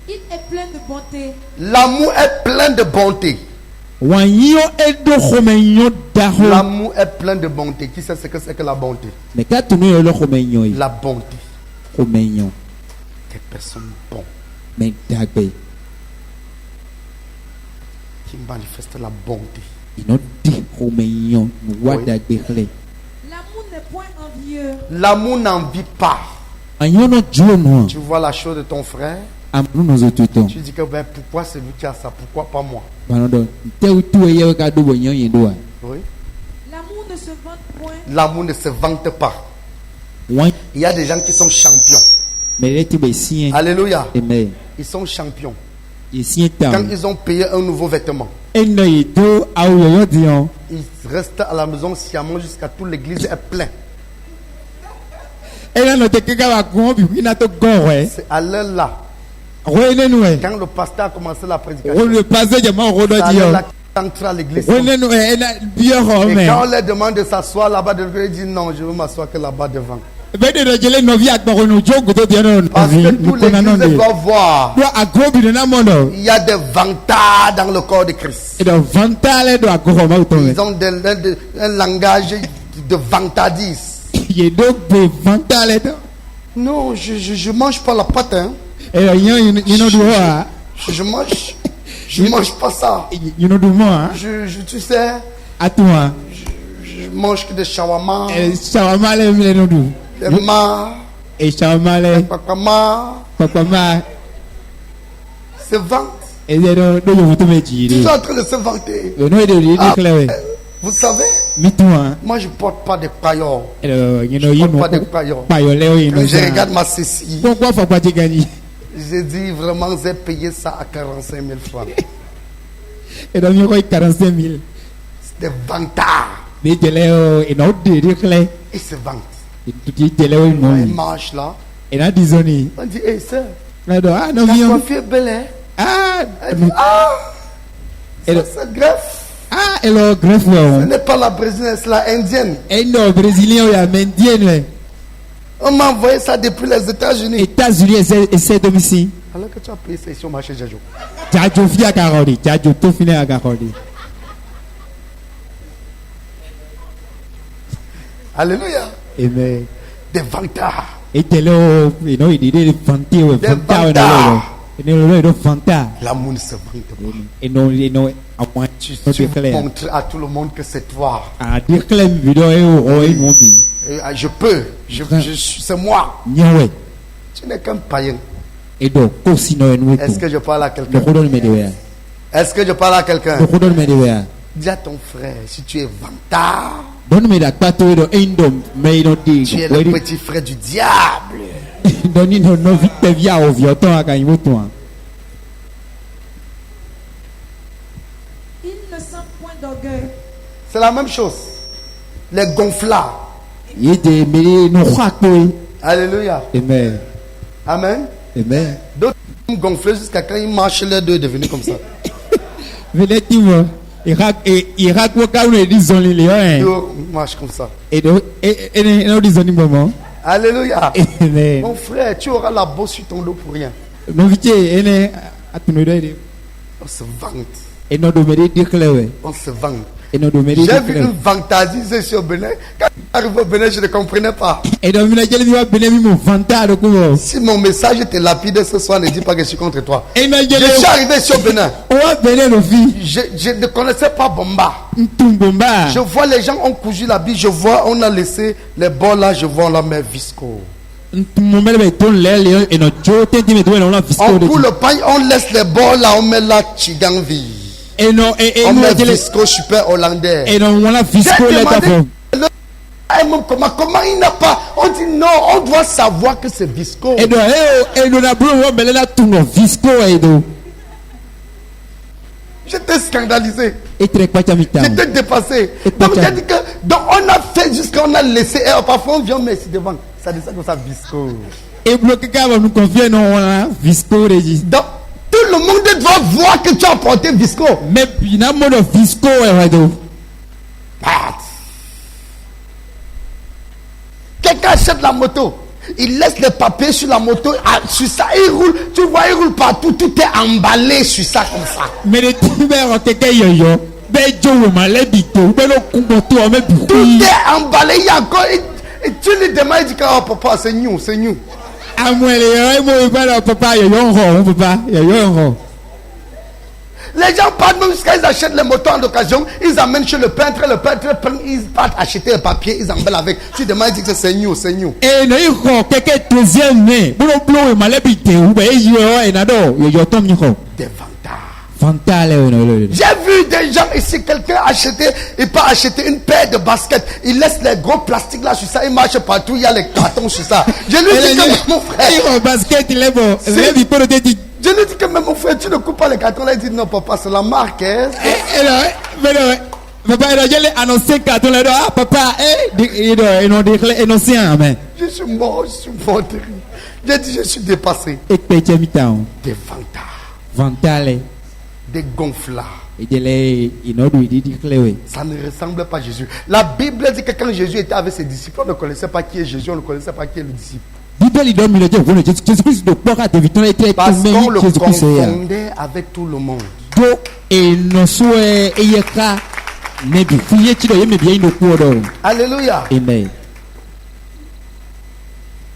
Il est plein de bonté. L'amour est plein de bonté. L'amour est plein de bonté. Qui sait ce que c'est que la bonté? La bonté. Des personnes bonnes. Qui manifestent la bonté. Oui. L'amour n'est point envieux. L'amour n'envie pas. Tu vois la chose de ton frère. Tu dis que ben, pourquoi c'est lui qui a ça? Pourquoi pas moi? Oui. L'amour ne se vante point. L'amour ne se vante pas. Il y a des gens qui sont champions. Alléluia. Ils sont champions. Quand ils ont payé un nouveau vêtement, ils restent à la maison sciemment jusqu'à toute l'église est pleine. C'est à l'heure là. Quand le pasteur a commencé la prédication, entré à l'église. Et quand on leur demande de s'asseoir là-bas, ils disent non, je veux m'asseoir que là-bas devant. Parce que tous les églises doivent voir. Il y a des vantards dans le corps de Christ. Ils ont un langage de vantardise. Non, je mange pas la pâte. Hein. Je mange pas ça. Tu sais, je mange que des shawarma. Et Chamale. Papa. Se vante. Tu es en train de se vanter. Vous savez, moi je ne porte pas de paillons. Je porte pas de paillons. Quand je regarde ma ceci, j'ai dit vraiment, j'ai payé ça à 45 000 francs. C'est des vantards. Ils se vantent. Ils marchent là. On dit, hey sœur, ta coiffure est belle, hein? Elle dit, ça c'est greffe. Ce n'est pas la brésilienne, c'est la indienne. On m'a envoyé ça depuis les États-Unis. Alors que tu as payé ça ici au marché Djadjo. Alléluia. Amen. Des vantards. L'amour ne se vante pas. Tu montres à tout le monde que c'est toi. Je peux. C'est moi. Tu n'es qu'un païen. Est-ce que je parle à quelqu'un? Est-ce que je parle à quelqu'un? Dis à ton frère, si tu es vantard, tu es le petit frère du diable. Ils ne sentent point d'orgueil. C'est la même chose. Les gonflards. Alléluia. Amen. Amen. Amen. D'autres gonflés jusqu'à quand ils marchent, les deux devenus comme ça. Ils marchent comme ça. Alléluia. Mon frère, tu auras la bosse sur ton dos pour rien. On se vante. On se vante. J'ai vu une vantardise ici au Bénin. Quand j'arrive au Bénin, je ne comprenais pas. Si mon message était lapide ce soir, ne dis pas que je suis contre toi. Je suis arrivé ici au Bénin. Je ne connaissais pas Bomba. Je vois les gens ont cousu la bille. Je vois, on a laissé les bords là. Je vois, on la met visco. On coule le pain, on laisse les bords là. On met la chiganvi. On met visco super hollandais. Comment il n'a pas? On dit non, on doit savoir que c'est visco. J'étais scandalisé. J'étais dépassé. Donc j'ai dit que on a fait jusqu'à on a laissé. Et parfois on vient mais c'est devant. Ça descend comme ça visco. Donc tout le monde doit voir que tu as porté visco. Mais il y a de visco. Quelqu'un achète la moto, il laisse les papiers sur la moto, sur ça, il roule, tu vois, il roule partout, tout est emballé sur ça comme ça. Mais les tumeurs ont été yo, tout est emballé, il y a encore, et tu lui demandes, il dit que oh papa, c'est nous, c'est nous. Les gens partent même jusqu'à ils achètent les motos en occasion, ils amènent chez le peintre prend, ils partent acheter le papier, ils emballent avec. Tu demandes, ils disent que c'est nous, c'est nous. Des vantards. J'ai vu des gens ici, quelqu'un acheter, il peut acheter une paire de baskets, il laisse les gros plastiques là sur ça, il marche partout, il y a les cartons sur ça. Je lui dis que mon frère. Je lui dis que même mon frère, tu ne coupes pas les cartons là. Il dit non, papa, c'est la marque. Hein? Papa, il a annoncé carton là. Papa, je suis mort terrible. J'ai dit, je suis dépassé. Des vantards. Des gonflards. Ça ne ressemble pas à Jésus. La Bible dit que quand Jésus était avec ses disciples, on ne connaissait pas qui est Jésus, on ne connaissait pas qui est le disciple. Parce qu'on le confondait avec tout le monde. Alléluia. Amen.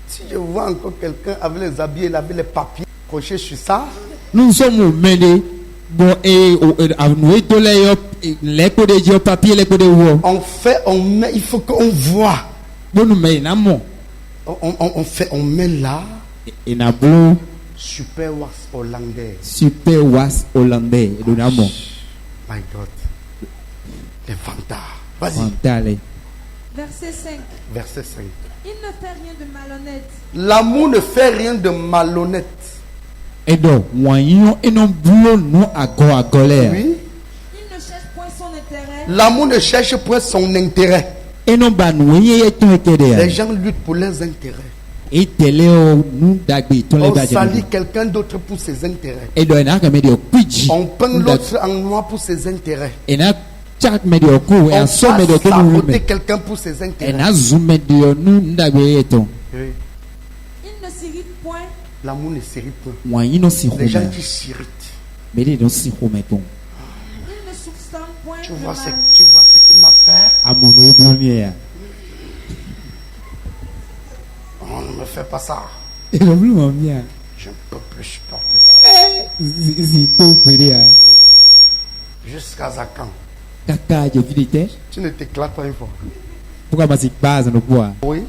Si je vois encore quelqu'un avec les habits, il avait les papiers accrochés sur ça. Nous sommes mêlés. On fait, on met, il faut qu'on voit. On met là. Super was hollandais. Super was hollandais. My God. Les vantards. Vas-y. Verset 5. Verset 5. Il ne fait rien de malhonnête. L'amour ne fait rien de malhonnête. Et donc, oui. Il ne cherche point son intérêt. L'amour ne cherche point son intérêt. Les gens luttent pour leurs intérêts. On salit quelqu'un d'autre pour ses intérêts. On peint l'autre en noir pour ses intérêts. On saboter quelqu'un pour ses intérêts. Il ne s'irrite point. L'amour ne s'irrite point. Les gens qui s'irritent. Il ne soupçonne point. Tu vois ce qu'il m'a fait. On ne me fait pas ça. Je ne peux plus supporter ça. Jusqu'à quand? Tu ne t'éclates pas une fois. Oui.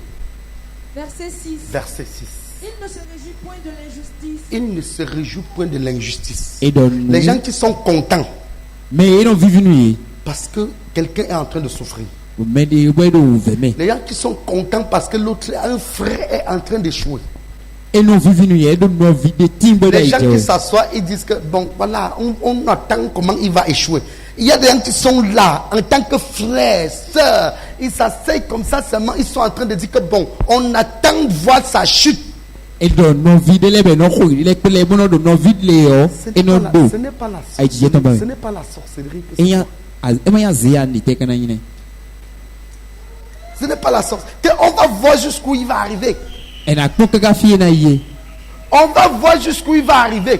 Verset 6. Verset 6. Il ne se réjouit point de l'injustice. Il ne se réjouit point de l'injustice. Les gens qui sont contents. Parce que quelqu'un est en train de souffrir. Les gens qui sont contents parce que l'autre, un frère est en train d'échouer. Les gens qui s'assoient, ils disent que bon, voilà, on attend comment il va échouer. Il y a des gens qui sont là en tant que frères, sœurs. Ils s'asseyent comme ça seulement. Ils sont en train de dire que bon, on attend de voir sa chute. Ce n'est pas la sorcellerie. Ce n'est pas la sorcellerie. On va voir jusqu'où il va arriver. On va voir jusqu'où il va arriver.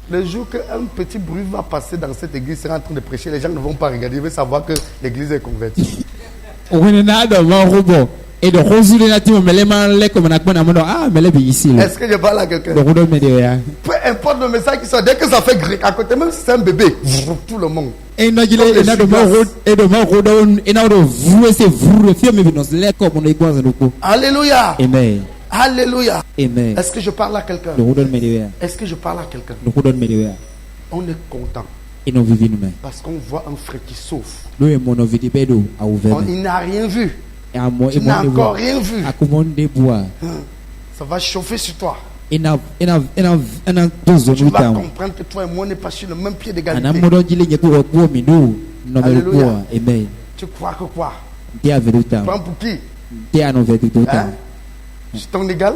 Le jour qu'un petit bruit va passer dans cette église, sera en train de prêcher, les gens ne vont pas regarder, ils veulent savoir que l'église est convertie. Est-ce que je parle à quelqu'un? Peu importe le message qui sort, dès que ça fait grec à côté, même si c'est un bébé, tout le monde. Alléluia. Amen. Alléluia. Amen. Est-ce que je parle à quelqu'un? Est-ce que je parle à quelqu'un? On est content. Parce qu'on voit un frère qui souffre. Il n'a rien vu. Il n'a encore rien vu. Ça va chauffer sur toi. Tu vas comprendre que toi et moi, on n'est pas sur le même pied d'égalité. Alléluia. Tu crois que quoi? Tu prends pour qui? C'est ton égal?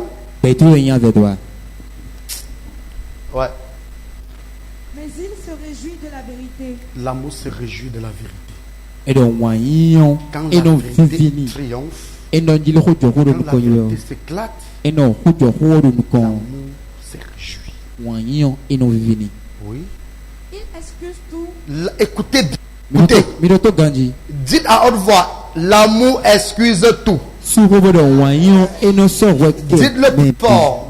Ouais. Mais il se réjouit de la vérité. L'amour se réjouit de la vérité. Quand la vérité triomphe, quand la vérité s'éclate, l'amour se réjouit. Oui. Il excuse tout. Écoutez. Dites à haute voix, l'amour excuse tout. Dites-le plus fort.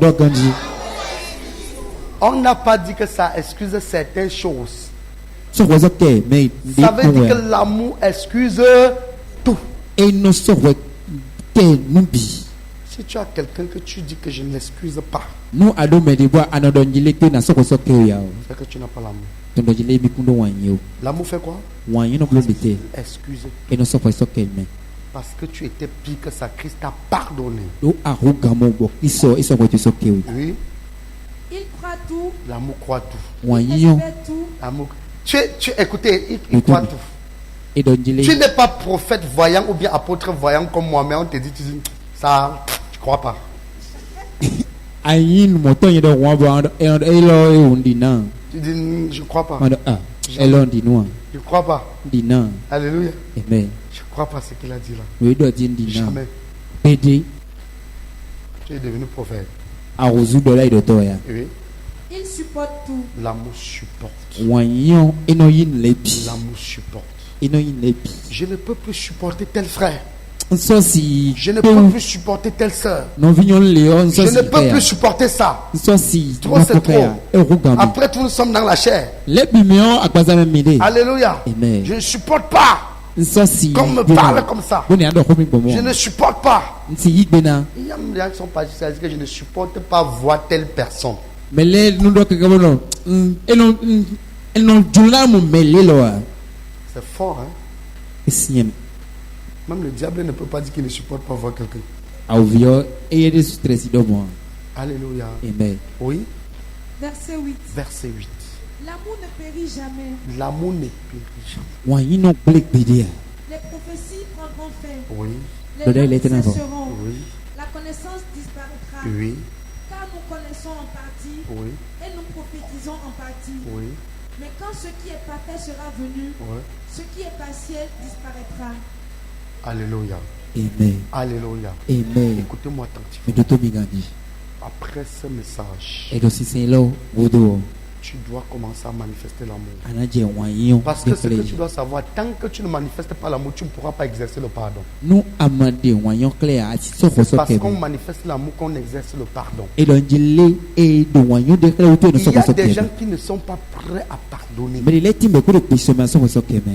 On n'a pas dit que ça excuse certaines choses. Ça veut dire que l'amour excuse tout. Si tu as quelqu'un que tu dis que je ne l'excuse pas, c'est que tu n'as pas l'amour. L'amour fait quoi? Excuse. Parce que tu étais pire que ça, Christ t'a pardonné. Oui. Il croit tout. L'amour croit tout. Il espère tout. L'amour. Écoutez, il croit tout. Tu n'es pas prophète voyant ou bien apôtre voyant comme moi, mais on te dit, tu dis ça, tu crois pas. Tu dis, je crois pas. Je crois pas. Alléluia. Amen. Je crois pas ce qu'il a dit là. Jamais. Tu es devenu prophète. Oui. Il supporte tout. L'amour supporte. L'amour supporte. Je ne peux plus supporter tel frère. Je ne peux plus supporter telle soeur. Je ne peux plus supporter ça. Trop, c'est trop. Après tout, nous sommes dans la chair. Alléluia. Amen. Je ne supporte pas. Qu'on me parle comme ça. Je ne supporte pas. Il y a des gens qui sont pas juste que je ne supporte pas voir telle personne. C'est fort, hein? Même le diable ne peut pas dire qu'il ne supporte pas voir quelqu'un. Alléluia. Amen. Oui. Verset 8. Verset 8. L'amour ne périt jamais. L'amour ne périt jamais. Les prophéties prendront fin. Oui. Les langues cesseront. Oui. La connaissance disparaîtra. Oui. Car nous connaissons en partie. Oui. Et nous prophétisons en partie. Oui. Mais quand ce qui est parfait sera venu, oui, ce qui est partiel disparaîtra. Alléluia. Amen. Alléluia. Amen. Écoutez-moi attentivement. Après ce message, tu dois commencer à manifester l'amour. Parce que ce que tu dois savoir, tant que tu ne manifestes pas l'amour, tu ne pourras pas exercer le pardon. C'est parce qu'on manifeste l'amour qu'on exerce le pardon. Il y a des gens qui ne sont pas prêts à pardonner.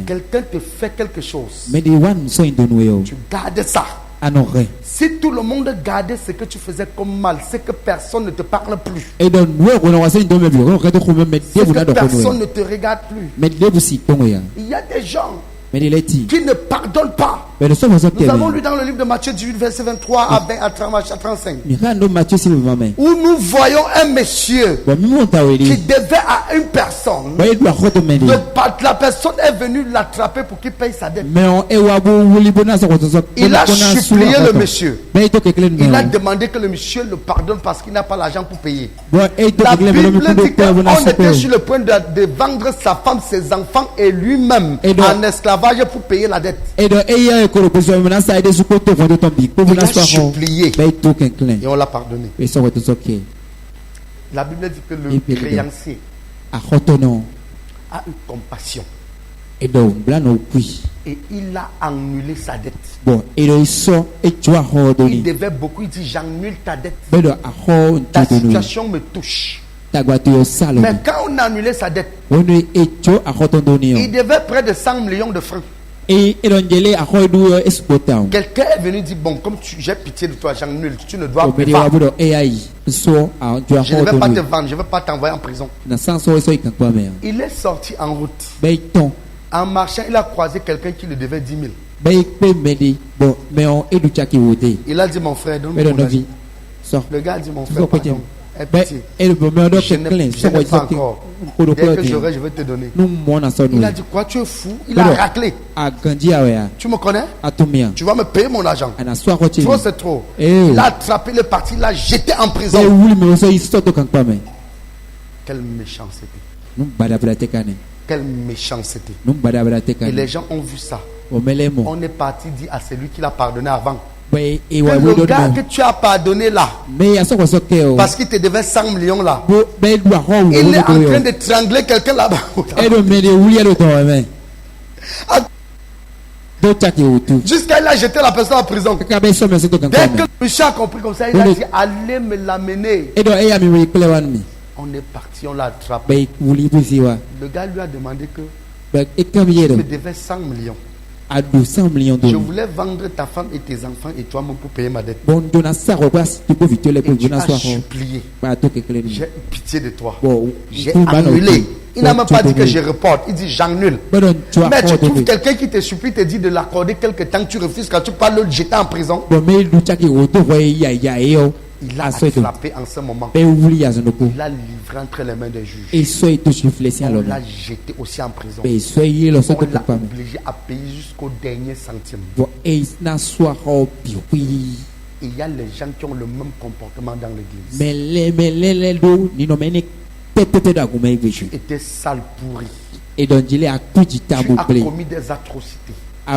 Quelqu'un te fait quelque chose, tu gardes ça. Si tout le monde gardait ce que tu faisais comme mal, c'est que personne ne te parle plus. C'est que personne ne te regarde plus. Il y a des gens qui ne pardonnent pas. Nous avons lu dans le livre de Matthieu 18, verset 23 à 35. Où nous voyons un monsieur qui devait à une personne. La personne est venue l'attraper pour qu'il paye sa dette. Il a supplié le monsieur. Il a demandé que le monsieur le pardonne parce qu'il n'a pas l'argent pour payer. La Bible dit qu'on était sur le point de vendre sa femme, ses enfants et lui-même en esclavage pour payer la dette. Il a supplié et on l'a pardonné. La Bible dit que le créancier a eu compassion et il a annulé sa dette. Il devait beaucoup. Il dit: j'annule ta dette. Ta situation me touche. Mais quand on a annulé sa dette, il devait près de 100 millions de francs. Quelqu'un est venu dire: bon, comme j'ai pitié de toi, j'annule, tu ne dois pas. Je ne vais pas te vendre, je ne vais pas t'envoyer en prison. Il est sorti en route. En marchant, il a croisé quelqu'un qui lui devait 10 000. Il a dit: mon frère, donne-moi mon argent. Le gars a dit: mon frère, pardon. Je n'ai pas encore. Dès que j'aurai, je vais te donner. Il a dit: quoi, tu es fou? Il a raclé. Tu me connais? Tu vas me payer mon argent. Trop, c'est trop. Il a attrapé le parti, il l'a jeté en prison. Quelle méchanceté. Quelle méchanceté. Et les gens ont vu ça. On est parti dire à celui qui l'a pardonné avant: le gars que tu as pardonné là, parce qu'il te devait 100 millions là, il est en train de trangler quelqu'un là-bas. Jusqu'à il a jeté la personne en prison. Dès que le monsieur a compris comme ça, il a dit: allez me l'amener. On est parti, on l'a attrapé. Le gars lui a demandé que tu me devais 100 millions. Je voulais vendre ta femme et tes enfants et toi-même pour payer ma dette. Et tu as supplié. J'ai pitié de toi. J'ai annulé. Il n'a même pas dit que je reporte. Il dit: j'annule. Mais tu trouves quelqu'un qui te supplie, te dit de l'accorder quelque temps, tu refuses, quand tu parles, le jeter en prison. Il a attrapé en ce moment. Il l'a livré entre les mains des juges. On l'a jeté aussi en prison. On l'a obligé à payer jusqu'au dernier centime. Et il y a les gens qui ont le même comportement dans l'église. Tu étais sale, pourri. Tu as commis des atrocités. Tu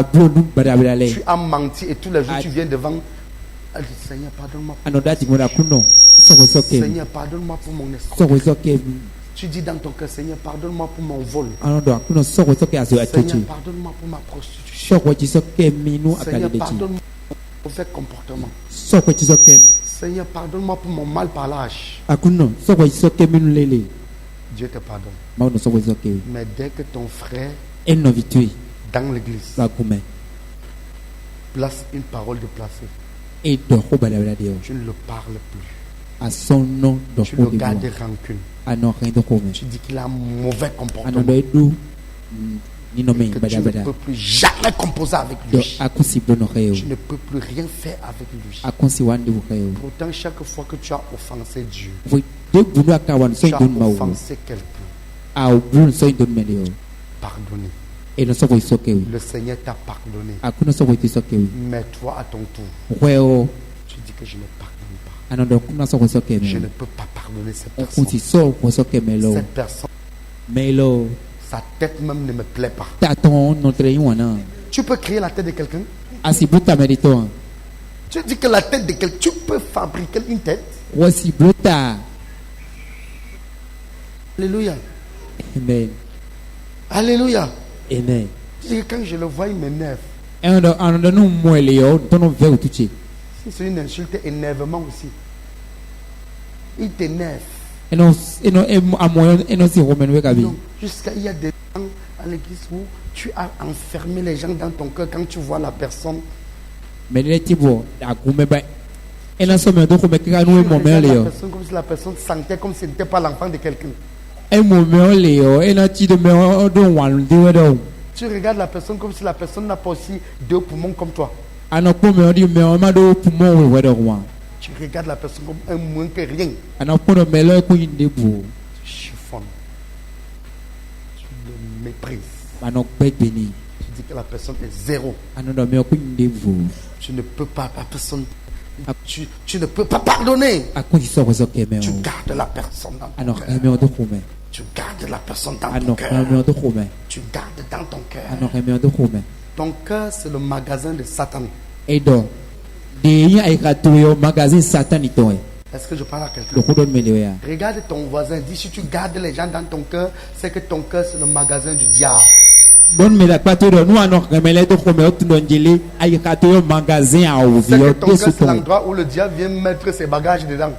as menti et tous les jours tu viens devant. Seigneur, pardonne-moi. Seigneur, pardonne-moi pour mon escroc. Tu dis dans ton cœur: Seigneur, pardonne-moi pour mon vol. Seigneur, pardonne-moi pour ma prostitution. Seigneur, pardonne-moi pour mon mauvais comportement. Seigneur, pardonne-moi pour mon mal parlage. Dieu te pardonne. Mais dès que ton frère dans l'église, place une parole déplacée. Tu ne le parles plus. Tu le gardes rancune. Tu dis qu'il a un mauvais comportement. Tu ne peux plus jamais composer avec lui. Tu ne peux plus rien faire avec lui. Pourtant, chaque fois que tu as offensé Dieu, tu as offensé quelqu'un, pardonné. Le Seigneur t'a pardonné. Mais toi, à ton tour, tu dis que je ne pardonne pas. Je ne peux pas pardonner cette personne. Cette personne, sa tête même ne me plaît pas. Tu peux créer la tête de quelqu'un. Tu dis que la tête de quelqu'un, tu peux fabriquer une tête. Alléluia. Amen. Alléluia. Amen. Tu dis que quand je le vois, il m'énerve. C'est une insulte, énervement aussi. Il t'énerve. Non, jusqu'à il y a des gens à l'église où tu as enfermé les gens dans ton cœur quand tu vois la personne. Tu regardes la personne comme si la personne sentait comme si ce n'était pas l'enfant de quelqu'un. Tu regardes la personne comme si la personne n'a pas aussi deux poumons comme toi. Tu regardes la personne comme un moins que rien. Tu chiffonnes. Tu le méprises. Tu dis que la personne est zéro. Tu ne peux pas, la personne. Tu ne peux pas pardonner. Tu gardes la personne dans ton cœur. Tu gardes la personne dans ton cœur. Tu gardes dans ton cœur. Ton cœur, c'est le magasin de Satan. Est-ce que je parle à quelqu'un? Regarde ton voisin. Dis, si tu gardes les gens dans ton cœur, c'est que ton cœur, c'est le magasin du diable. C'est que ton cœur, c'est l'endroit où le diable vient mettre ses bagages dedans.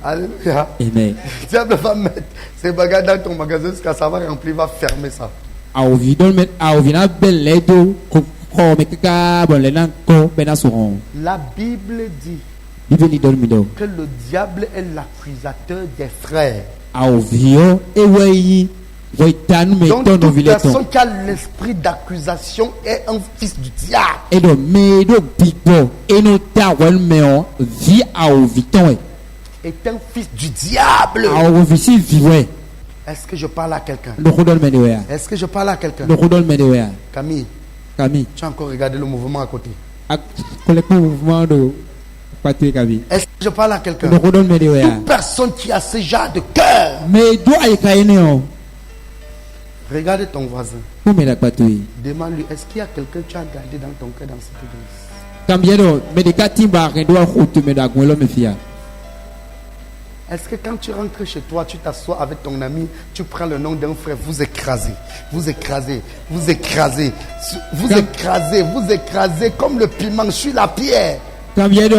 Alléluia. Amen. Le diable va mettre ses bagages dans ton magasin jusqu'à ça va remplir, va fermer ça. La Bible dit que le diable est l'accusateur des frères. Donc toute personne qui a l'esprit d'accusation est un fils du diable. Est un fils du diable. Est-ce que je parle à quelqu'un? Est-ce que je parle à quelqu'un? Camille, tu as encore regardé le mouvement à côté. Est-ce que je parle à quelqu'un? Toute personne qui a ce genre de cœur. Regarde ton voisin. Demande-lui, est-ce qu'il y a quelqu'un que tu as gardé dans ton cœur dans cette église? Est-ce que quand tu rentres chez toi, tu t'assois avec ton ami, tu prends le nom d'un frère, vous écrasez, vous écrasez, vous écrasez, vous écrasez, vous écrasez comme le piment sur la pierre. La personne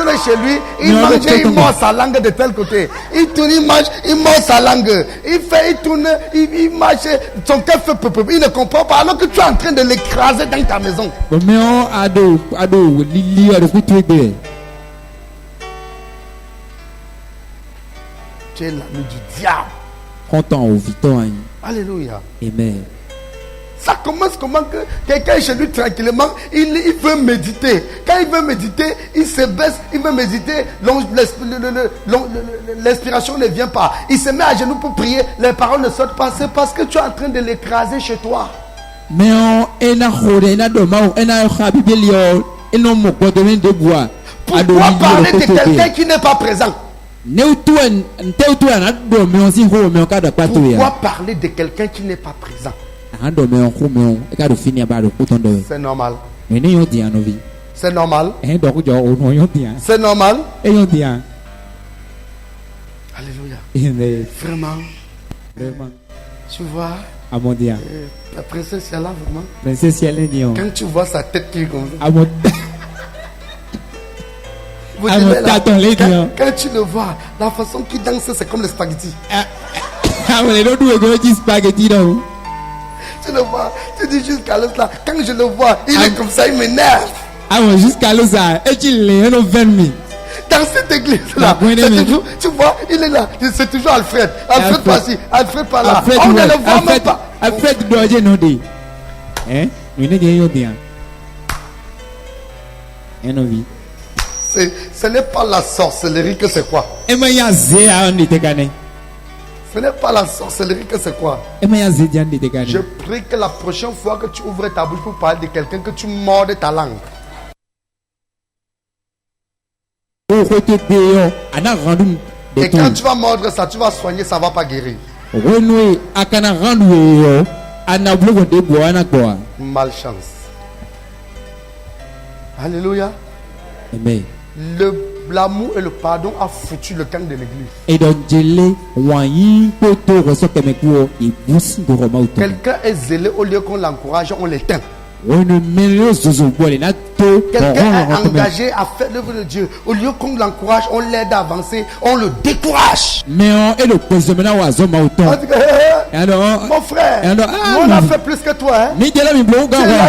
est chez lui, il mange et il mord sa langue de tel côté. Il tourne, il mange, il mord sa langue. Il fait, il tourne, il marche, son cœur fait peu. Il ne comprend pas alors que tu es en train de l'écraser dans ta maison. Tu es l'ami du diable. Alléluia. Amen. Ça commence comment que quelqu'un est chez lui tranquillement, il veut méditer. Quand il veut méditer, il se baisse, il veut méditer, l'inspiration ne vient pas. Il se met à genoux pour prier, les paroles ne sortent pas. C'est parce que tu es en train de l'écraser chez toi. Pourquoi parler de quelqu'un qui n'est pas présent? Pourquoi parler de quelqu'un qui n'est pas présent? C'est normal. C'est normal. C'est normal. Alléluia. Vraiment. Tu vois, la princesse est là vraiment. Quand tu vois sa tête qui est comme ça. Quand tu le vois, la façon qu'il danse, c'est comme le spaghetti. Tu le vois, tu dis juste Carlos là. Quand je le vois, il est comme ça, il m'énerve. Dans cette église là, toujours, tu vois, il est là. C'est toujours Alfred. Alfred par-ci, Alfred par-là. On ne le voit même pas. Alfred doit dire non. Hein? Ce n'est pas la sorcellerie que c'est quoi? Ce n'est pas la sorcellerie que c'est quoi? Je prie que la prochaine fois que tu ouvres ta bouche pour parler de quelqu'un, que tu mordes ta langue. Et quand tu vas mordre ça, tu vas soigner, ça ne va pas guérir. Malchance. Alléluia. Amen. L'amour et le pardon a foutu le camp de l'église. Quelqu'un est zélé, au lieu qu'on l'encourage, on l'éteint. Quelqu'un est engagé à faire l'œuvre de Dieu. Au lieu qu'on l'encourage, on l'aide à avancer, on le décourage. Mon frère, on a fait plus que toi. Hein? Tu es là,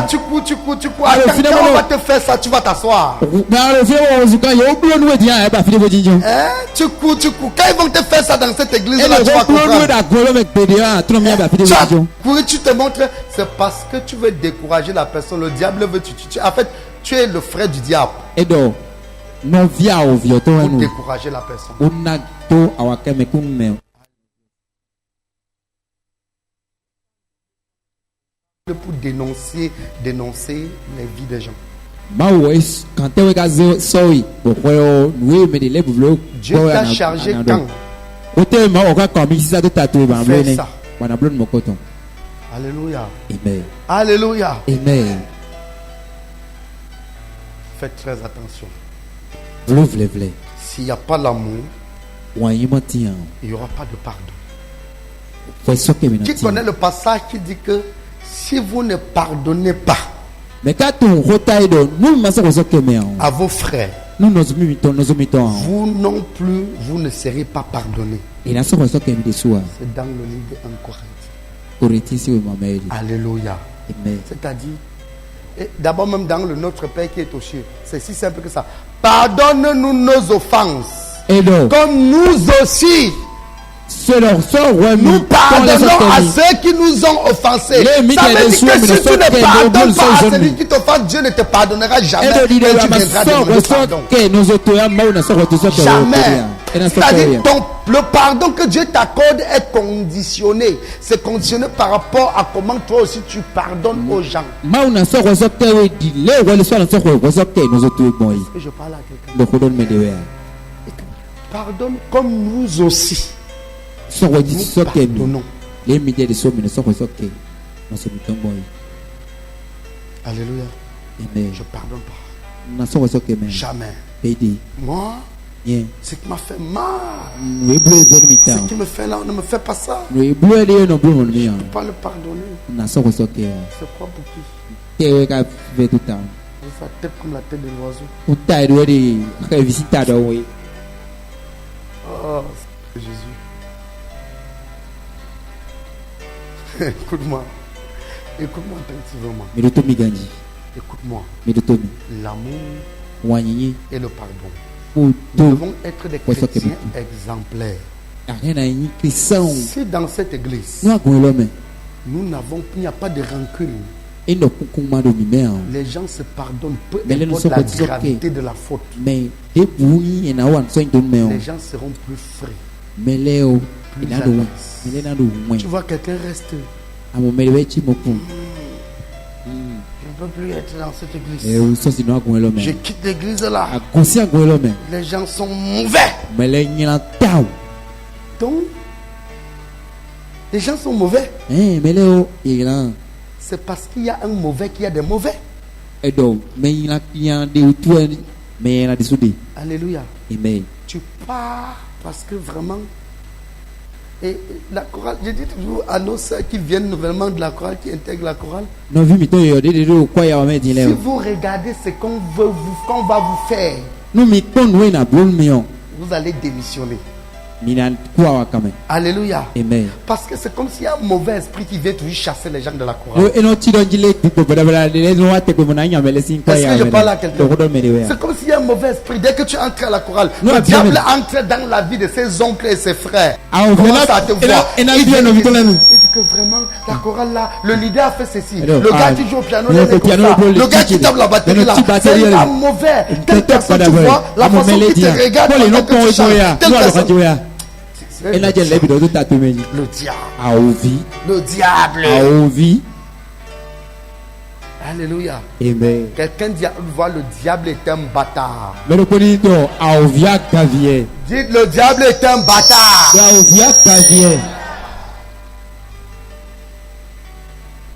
tu cours. Quand on va te faire ça, tu vas t'asseoir. Hein? Tu cours. Quand ils vont te faire ça dans cette église, là, tu vas comprendre. Tu te montres, c'est parce que tu veux décourager la personne. Le diable veut en fait, tu es le frère du diable. Pour décourager la personne. Pour dénoncer les vies des gens. Dieu t'a chargé quand? Fais ça. Alléluia. Amen. Alléluia. Amen. Faites très attention. S'il n'y a pas l'amour, il n'y aura pas de pardon. Qui connaît le passage qui dit que si vous ne pardonnez pas à vos frères, vous non plus, vous ne serez pas pardonnés. C'est dans le livre de 1 Corinthiens. Alléluia. C'est-à-dire, d'abord même dans le Notre Père qui est aux cieux, c'est si simple que ça. Pardonne-nous nos offenses, comme nous aussi nous pardonnons à ceux qui nous ont offensés. Ça veut dire que si tu ne pardonnes pas à celui qui t'offense, Dieu ne te pardonnera jamais. Et tu viendras demander pardon. Jamais. C'est-à-dire le pardon que Dieu t'accorde est conditionné. C'est conditionné par rapport à comment toi aussi tu pardonnes aux gens. Et je parle à quelqu'un. Pardonne comme nous aussi. Nous pardonnons. Alléluia. Je pardonne pas. Jamais. Moi, ce qui m'a fait mal, ce qui me fait là, on ne me fait pas ça. Je ne peux pas le pardonner. C'est quoi pour qui? Ça tête comme la tête de l'oiseau. Oh, Jésus. Écoute-moi attentivement. Écoute-moi. L'amour et le pardon. Nous devons être des chrétiens exemplaires. Si dans cette église, il n'y a pas de rancune, les gens se pardonnent peu importe la gravité de la faute. Les gens seront plus frais. Plus à l'aise. Tu vois, quelqu'un reste. Je ne peux plus être dans cette église. Je quitte l'église là. Les gens sont mauvais. Donc, les gens sont mauvais. C'est parce qu'il y a un mauvais qu'il y a des mauvais. Alléluia. Amen. Tu pars parce que vraiment. Et la chorale, je dis toujours à nos soeurs qui viennent vraiment de la chorale, qui intègrent la chorale. Si vous regardez ce qu'on va vous faire, vous allez démissionner. Alléluia. Amen. Parce que c'est comme s'il y a un mauvais esprit qui vient toujours chasser les gens de la chorale. Est-ce que je parle à quelqu'un? C'est comme s'il y a un mauvais esprit. Dès que tu entres à la chorale, le diable entre dans la vie de ses oncles et ses frères. Commence à te voir. Il dit que vraiment, la chorale là, le leader a fait ceci. Le gars qui joue au piano, le gars qui tape la batterie là, c'est un mauvais. Telle personne tu vois, la façon qu'il te regarde, tu chantes. Telle personne. Le diable. Alléluia. Amen. Quelqu'un voit le diable est un bâtard. Dites le diable est un bâtard.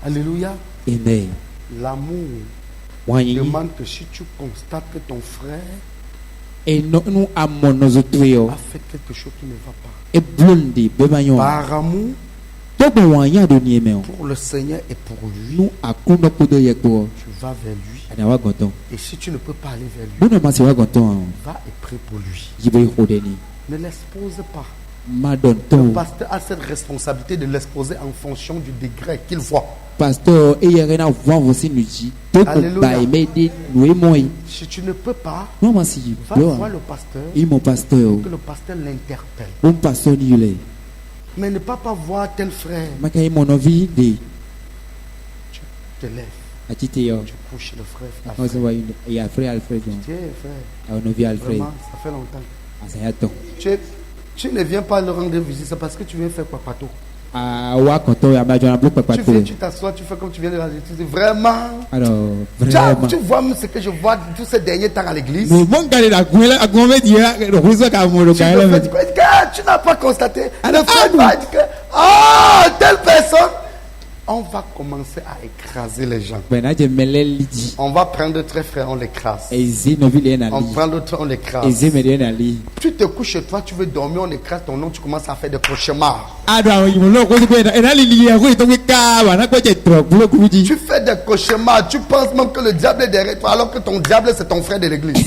Alléluia. Amen. L'amour demande que si tu constates que ton frère a fait quelque chose qui ne va pas, par amour pour le Seigneur et pour lui, tu vas vers lui. Et si tu ne peux pas aller vers lui, va et prie pour lui. Ne l'expose pas. Le pasteur a cette responsabilité de l'exposer en fonction du degré qu'il voit. Pasteur, Alléluia. Si tu ne peux pas, va voir le pasteur pour que le pasteur l'interpelle. Mais ne pas voir tel frère. Tu te lèves. Tu couches le frère. Tiens, frère. Vraiment, ça fait longtemps. Tu ne viens pas le rendre visite, c'est parce que tu viens faire papato. Tu t'assois, tu fais comme tu viens de la justice. Vraiment. Tu vois ce que je vois tous ces derniers temps à l'église. Tu n'as pas constaté. Le frère va dire que telle personne. On va commencer à écraser les gens. On va prendre très frère, on l'écrase. On prend l'autre, on l'écrase. Tu te couches chez toi, tu veux dormir, on écrase ton nom, tu commences à faire des cauchemars. Tu fais des cauchemars, tu penses même que le diable est derrière toi, alors que ton diable c'est ton frère de l'église.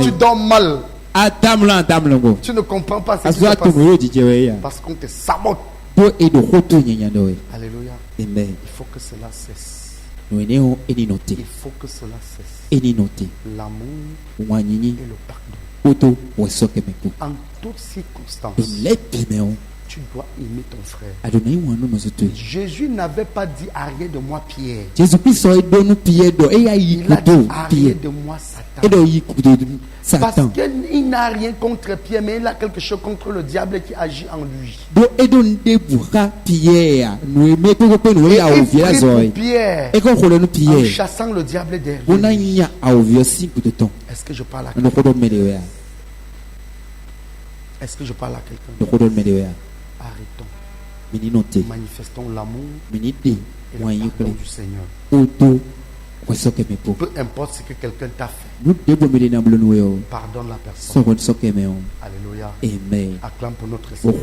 Tu dors mal. Tu ne comprends pas ce qui se passe parce qu'on te sabote. Alléluia. Amen. Il faut que cela cesse. Il faut que cela cesse. L'amour et le pardon. En toutes circonstances, tu dois aimer ton frère. Jésus n'avait pas dit arrière de moi Pierre. Il a dit arrière de moi Satan. Parce qu'il n'a rien contre Pierre, mais il a quelque chose contre le diable qui agit en lui. Et il prie pour Pierre en chassant le diable derrière lui. Est-ce que je parle à quelqu'un? Est-ce que je parle à quelqu'un? Arrêtons. Manifestons l'amour et le pardon du Seigneur. Peu importe ce que quelqu'un t'a fait, pardonne la personne. Alléluia. Amen. Acclame pour notre Seigneur.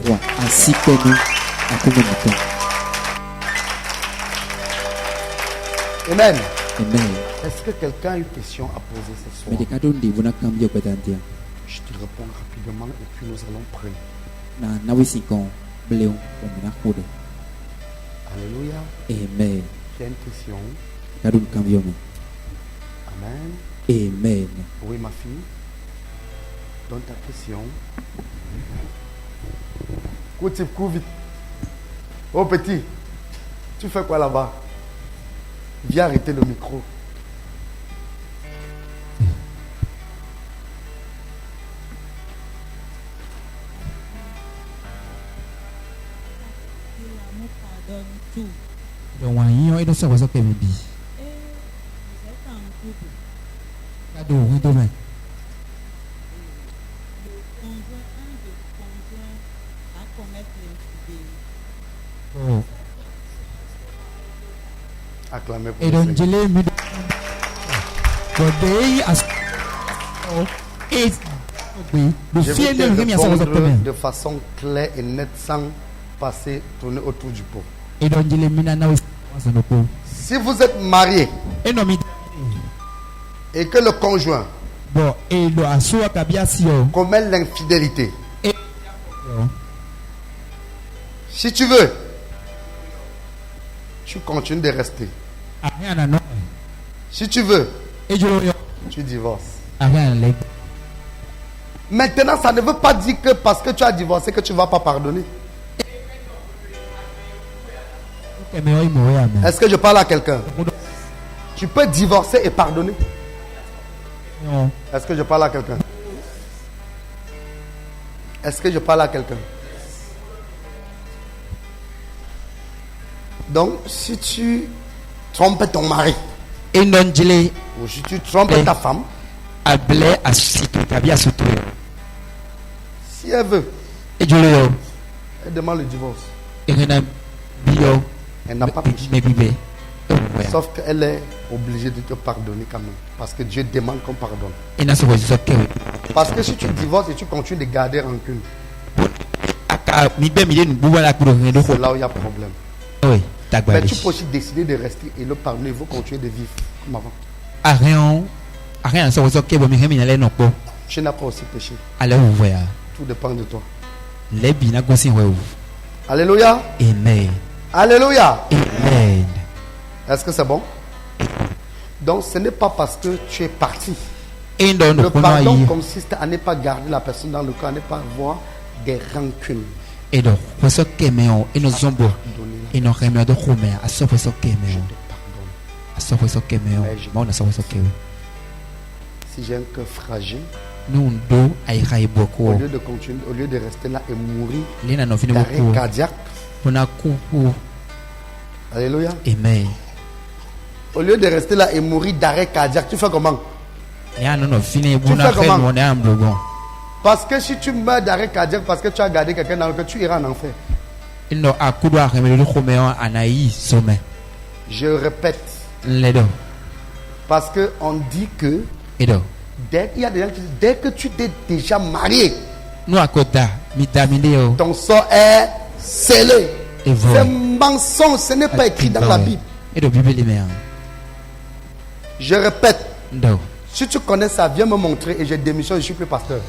Amen. Amen. Est-ce que quelqu'un a une question à poser ce soir? Je te réponds rapidement et puis nous allons prier. Alléluia. Amen. J'ai une question. Amen. Amen. Oui, ma fille. Donne ta question. Cours vite. Oh petit, tu fais quoi là-bas? Viens arrêter le micro. Acclamez pour le Seigneur. Je vais te répondre de façon claire et nette sans tourner autour du pot. Si vous êtes marié et que le conjoint Commet l'infidélité. Si tu veux, tu continues de rester. Si tu veux, tu divorces. Maintenant, ça ne veut pas dire que parce que tu as divorcé que tu ne vas pas pardonner. Est-ce que je parle à quelqu'un? Tu peux divorcer et pardonner. Est-ce que je parle à quelqu'un? Est-ce que je parle à quelqu'un? Donc, si tu trompes ton mari, ou si tu trompes ta femme, si elle veut, elle demande le divorce. Elle n'a pas péché. Sauf qu'elle est obligée de te pardonner quand même. Parce que Dieu demande qu'on pardonne. Parce que si tu divorces et tu continues de garder rancune, c'est là où il y a problème. Mais tu peux aussi décider de rester et le pardonner. Il faut continuer de vivre comme avant. Tu n'as pas aussi péché. Tout dépend de toi. Alléluia. Amen. Alléluia. Amen. Est-ce que c'est bon? Donc ce n'est pas parce que tu es parti. Le pardon consiste à ne pas garder la personne dans le cœur, à ne pas avoir des rancunes. Et donc, si j'ai un cœur fragile, au lieu de continuer, au lieu de rester là et mourir d'arrêt cardiaque, alléluia. Amen. Au lieu de rester là et mourir d'arrêt cardiaque, tu fais comment? Tu fais comment? Parce que si tu meurs d'arrêt cardiaque parce que tu as gardé quelqu'un dans le cœur, tu iras en enfer. Je répète. Parce qu'on dit que il y a des gens qui disent dès que tu t'es déjà marié, ton sort est scellé. C'est mensonge, ce n'est pas écrit dans la Bible. Je répète. Si tu connais ça, viens me montrer et je démissionne, je ne suis plus pasteur.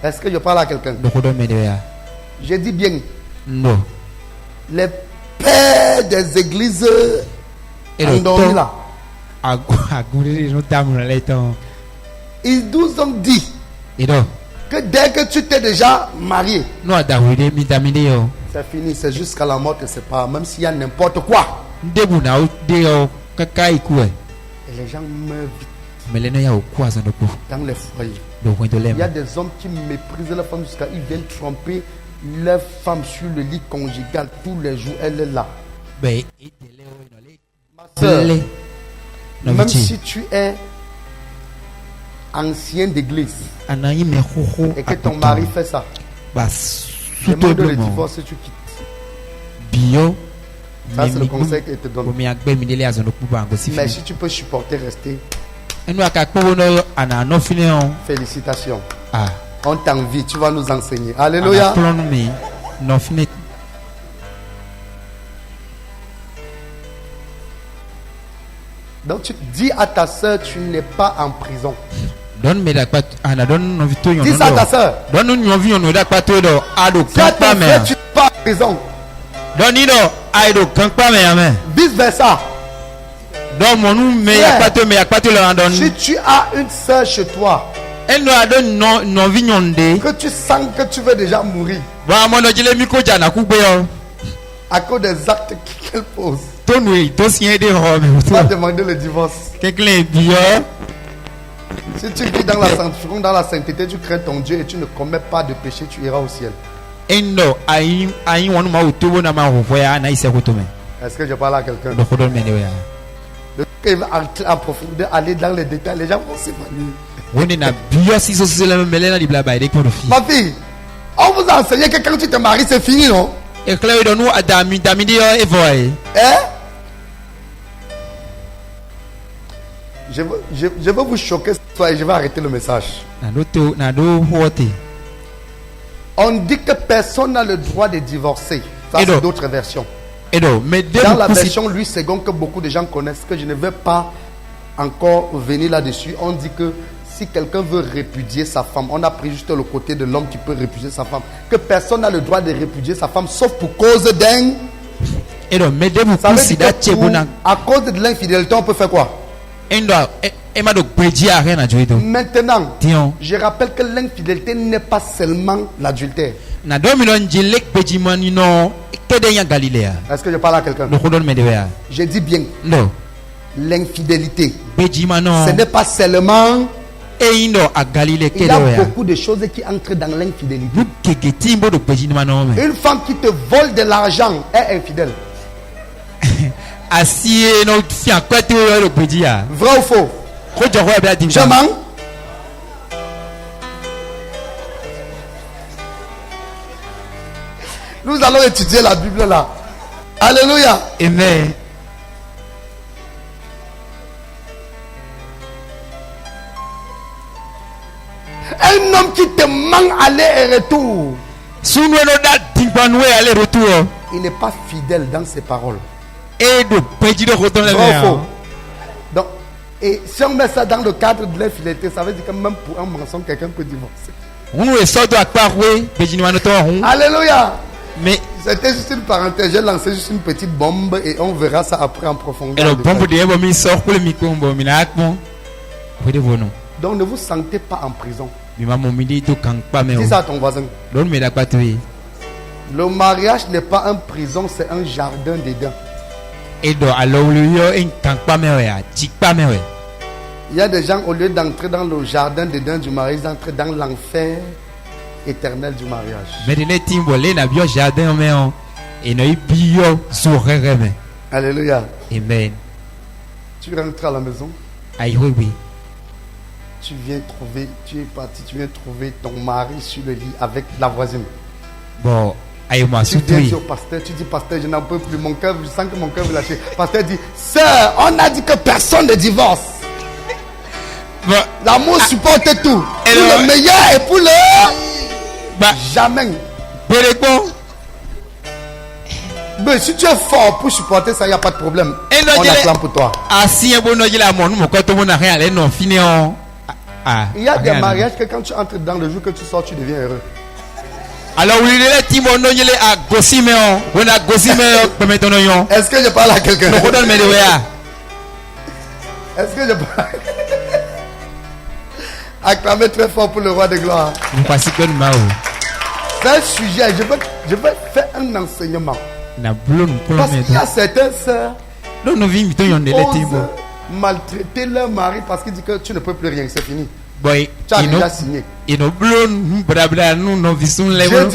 Est-ce que je parle à quelqu'un? Je dis bien. Non. Les pères des églises endormis là, ils nous ont dit que dès que tu t'es déjà marié, c'est fini, c'est jusqu'à la mort que c'est pas, même s'il y a n'importe quoi. Et les gens meurent vite dans les foyers. Il y a des hommes qui méprisent la femme jusqu'à ils viennent tromper leur femme sur le lit conjugal tous les jours. Elle est là. Ma soeur, même si tu es ancien d'église et que ton mari fait ça, demande le divorce et tu quittes. Ça c'est le conseil qu'il te donne. Mais si tu peux supporter rester, félicitations. On t'envie, tu vas nous enseigner. Alléluia. Donc tu dis à ta soeur, tu n'es pas en prison. Dis ça à ta soeur. Tu n'es pas en prison. Vice versa. Si tu as une soeur chez toi, que tu sens que tu veux déjà mourir à cause des actes qu'elle pose, tu vas demander le divorce. Si tu vis dans la sainteté, tu crains ton Dieu et tu ne commets pas de péché, tu iras au ciel. Est-ce que je parle à quelqu'un? Il va en profondeur, aller dans les détails, les gens vont s'évanouir. Ma fille, on vous a enseigné que quand tu te maries, c'est fini, non? Hein? Je veux vous choquer cette fois et je vais arrêter le message. On dit que personne n'a le droit de divorcer. Ça, c'est d'autres versions. Dans la version Louis II que beaucoup de gens connaissent, que je ne vais pas encore venir là-dessus, on dit que si quelqu'un veut répudier sa femme, on a pris juste le côté de l'homme qui peut répudier sa femme, que personne n'a le droit de répudier sa femme sauf pour cause d'un... Ça veut dire que à cause de l'infidélité, on peut faire quoi? Maintenant, je rappelle que l'infidélité n'est pas seulement l'adultère. Est-ce que je parle à quelqu'un? Je dis bien. L'infidélité, ce n'est pas seulement... Il y a beaucoup de choses qui entrent dans l'infidélité. Une femme qui te vole de l'argent est infidèle. Vrai ou faux? Je mens. Nous allons étudier la Bible là. Alléluia. Amen. Un homme qui te ment aller et retour, il n'est pas fidèle dans ses paroles. Donc, et si on met ça dans le cadre de l'infidélité, ça veut dire que même pour un mensonge, quelqu'un peut divorcer. Alléluia. Mais c'était juste une parenthèse. J'ai lancé juste une petite bombe et on verra ça après en profondeur. Donc ne vous sentez pas en prison. Dis ça à ton voisin. Le mariage n'est pas une prison, c'est un jardin d'Éden. Il y a des gens, au lieu d'entrer dans le jardin d'Éden du mariage, ils entrent dans l'enfer éternel du mariage. Alléluia. Amen. Tu rentres à la maison. Oui. Tu viens trouver, tu es parti, tu viens trouver ton mari sur le lit avec la voisine. Bon, tu viens au pasteur, tu dis pasteur, je n'en peux plus, mon cœur, je sens que mon cœur veut lâcher. Pasteur dit, sœur, on a dit que personne ne divorce. Bon, l'amour supporte tout. Pour le meilleur et pour le jamais. Mais si tu es fort pour supporter ça, il n'y a pas de problème. On acclame pour toi. Il y a des mariages que quand tu entres dans le jour que tu sors, tu deviens heureux. Alors, est-ce que je parle à quelqu'un? Est-ce que je parle? Acclamez très fort pour le roi de gloire. C'est un sujet. Je vais faire un enseignement. Parce qu'il y a certaines sœurs qui osent maltraiter leur mari parce qu'il dit que tu ne peux plus rien, c'est fini. Tu as déjà signé. J'ai dit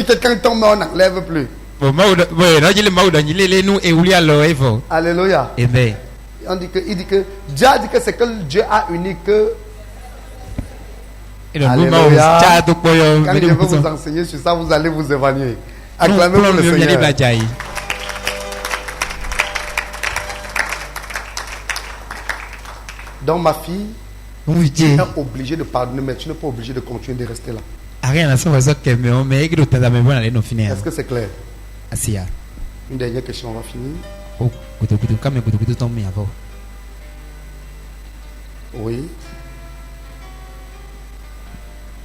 que quand ton mari, on n'enlève plus. Alléluia. Amen. Il dit que Dieu a dit que c'est que Dieu a uni que. Alléluia. Quand je vais vous enseigner sur ça, vous allez vous évanouir. Acclamez pour le Seigneur. Donc ma fille, tu es obligé de pardonner, mais tu n'es pas obligé de continuer de rester là. Est-ce que c'est clair? Une dernière question, on va finir. Oui.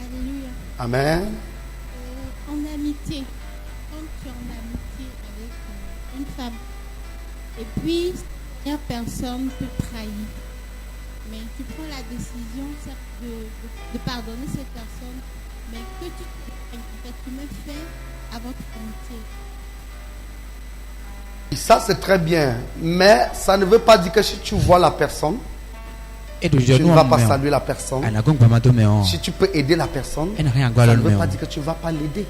Alléluia. Amen. En amitié, quand tu es en amitié avec une femme, et puis une personne te trahit, mais tu prends la décision de pardonner cette personne, mais que tu me fais à votre amitié. Ça c'est très bien, mais ça ne veut pas dire que si tu vois la personne, tu ne vas pas saluer la personne. Si tu peux aider la personne, ça ne veut pas dire que tu ne vas pas l'aider.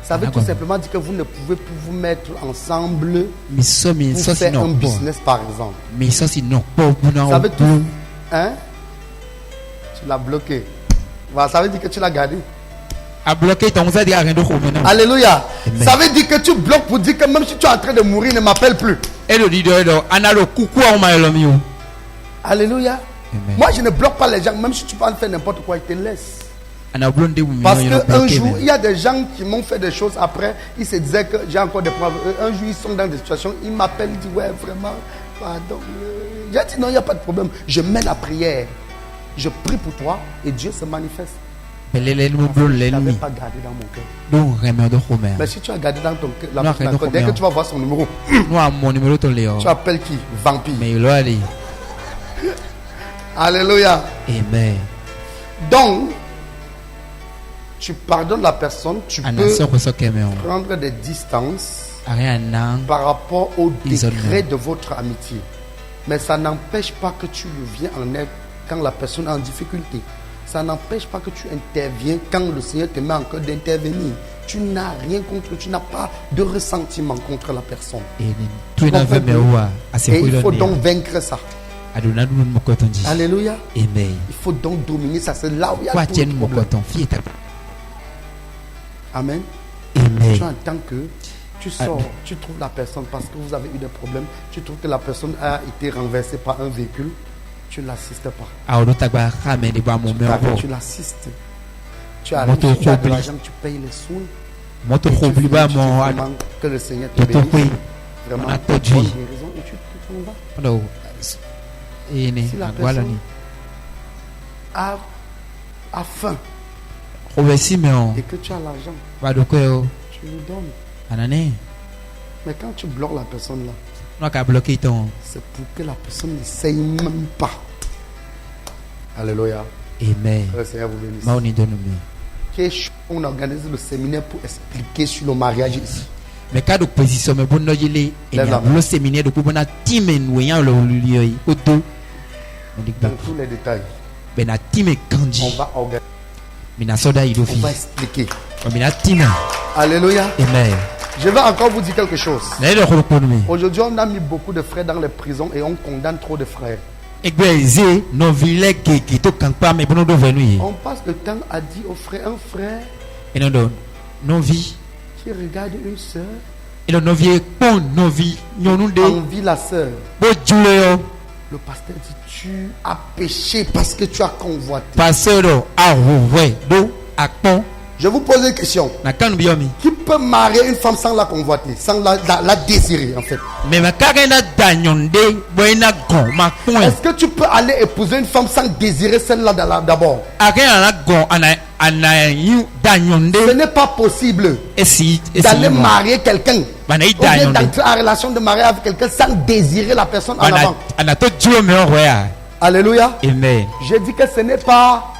Ça veut tout simplement dire que vous ne pouvez plus vous mettre ensemble pour faire un business par exemple. Ça veut tout. Hein? Tu l'as bloqué. Ça veut dire que tu l'as gardé. Alléluia. Ça veut dire que tu bloques pour dire que même si tu es en train de mourir, ne m'appelle plus. Alléluia. Amen. Moi je ne bloque pas les gens, même si tu peux faire n'importe quoi, ils te laissent. Parce qu'un jour, il y a des gens qui m'ont fait des choses après. Ils se disaient que j'ai encore des preuves. Un jour, ils sont dans des situations. Ils m'appellent, ils disent ouais, vraiment, pardon. J'ai dit non, il n'y a pas de problème. Je mets la prière. Je prie pour toi et Dieu se manifeste. Je n'avais pas gardé dans mon cœur. Mais si tu as gardé dans ton cœur, dès que tu vas voir son numéro, tu appelles qui? Vampire. Alléluia. Amen. Donc, tu pardonnes la personne, tu peux prendre des distances par rapport au degré de votre amitié. Mais ça n'empêche pas que tu le viens en aide quand la personne est en difficulté. Ça n'empêche pas que tu interviens quand le Seigneur te met en cœur d'intervenir. Tu n'as rien contre, tu n'as pas de ressentiment contre la personne. Et il faut donc vaincre ça. Alléluia. Amen. Il faut donc dominer ça. C'est là où il y a tout le problème. Amen. Amen. Tu entends que tu sors, tu trouves la personne parce que vous avez eu des problèmes. Tu trouves que la personne a été renversée par un véhicule. Tu ne l'assistes pas. Tu l'assistes. Tu as de l'argent, tu payes les soins. Que le Seigneur te bénisse. Vraiment, bonne guérison et tu t'en vas. Si la personne a faim et que tu as l'argent, tu lui donnes. Mais quand tu bloques la personne là, c'est pour que la personne ne saigne même pas. Alléluia. Amen. Le Seigneur vous bénisse. On organise le séminaire pour expliquer sur le mariage ici. Mais quand nous position mais bon le séminaire de pour na time noyant le dans tous les détails. Ben na time kanji. On va organiser. On va expliquer. Alléluia. Amen. Je vais encore vous dire quelque chose. Aujourd'hui, on a mis beaucoup de frères dans les prisons et on condamne trop de frères. On passe le temps à dire aux frères, un frère qui regarde une soeur, envie la soeur. Le pasteur dit, tu as péché parce que tu as convoité. Je vous pose une question. Qui peut marier une femme sans la convoiter, sans la désirer en fait? Est-ce que tu peux aller épouser une femme sans désirer celle-là d'abord? Ce n'est pas possible d'aller marier quelqu'un ou bien d'entrer en relation de mariage avec quelqu'un sans désirer la personne en avant. Alléluia. Amen. Je dis que ce n'est pas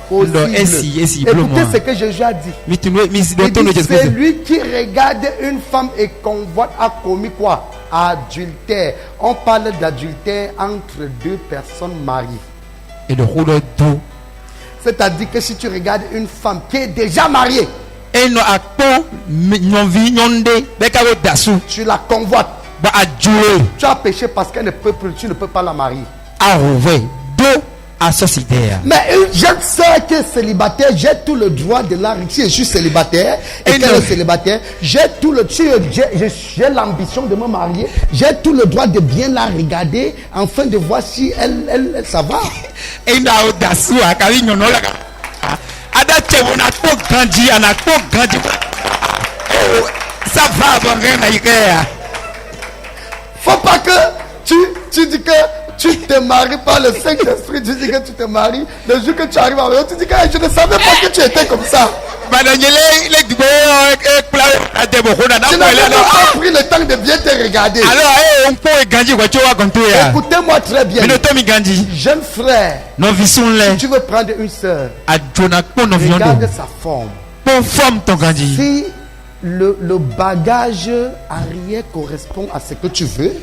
possible. Écoutez ce que Jésus a dit. Il dit, celui qui regarde une femme et convoite a commis quoi? Adultère. On parle d'adultère entre deux personnes mariées. Et le rôle de c'est-à-dire que si tu regardes une femme qui est déjà mariée, tu la convoites, tu as péché parce qu'elle ne peut plus, tu ne peux pas la marier. Mais une jeune soeur qui est célibataire, j'ai tout le droit de la. Si je suis célibataire et qu'elle est célibataire, j'ai l'ambition de me marier, j'ai tout le droit de bien la regarder afin de voir si elle ça va. Faut pas que tu dis que tu te maries par le Saint-Esprit, tu dis que tu te maries. Le jour que tu arrives à la tu dis que je ne savais pas que tu étais comme ça. Tu n'as pas pris le temps de bien te regarder. Écoutez-moi très bien. Jeune frère, si tu veux prendre une soeur, regarde sa forme. Si le bagage arrière correspond à ce que tu veux,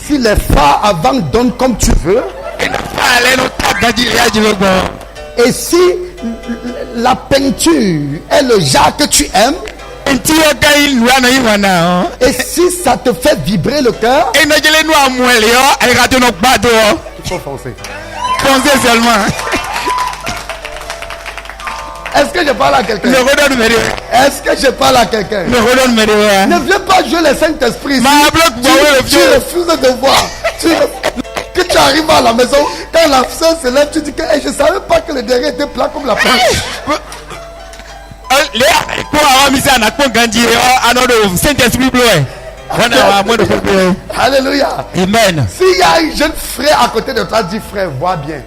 si les phares avant donnent comme tu veux, et si la peinture est le genre que tu aimes, et si ça te fait vibrer le cœur, il faut foncer. Foncez seulement. Est-ce que je parle à quelqu'un? Est-ce que je parle à quelqu'un? Ne viens pas jouer le Saint-Esprit. Tu refuses de voir. Que tu arrives à la maison, quand la soeur se lève, tu dis que je ne savais pas que le derrière était plat comme la planche. Alléluia. Amen. S'il y a un jeune frère à côté de toi, dis frère, vois bien.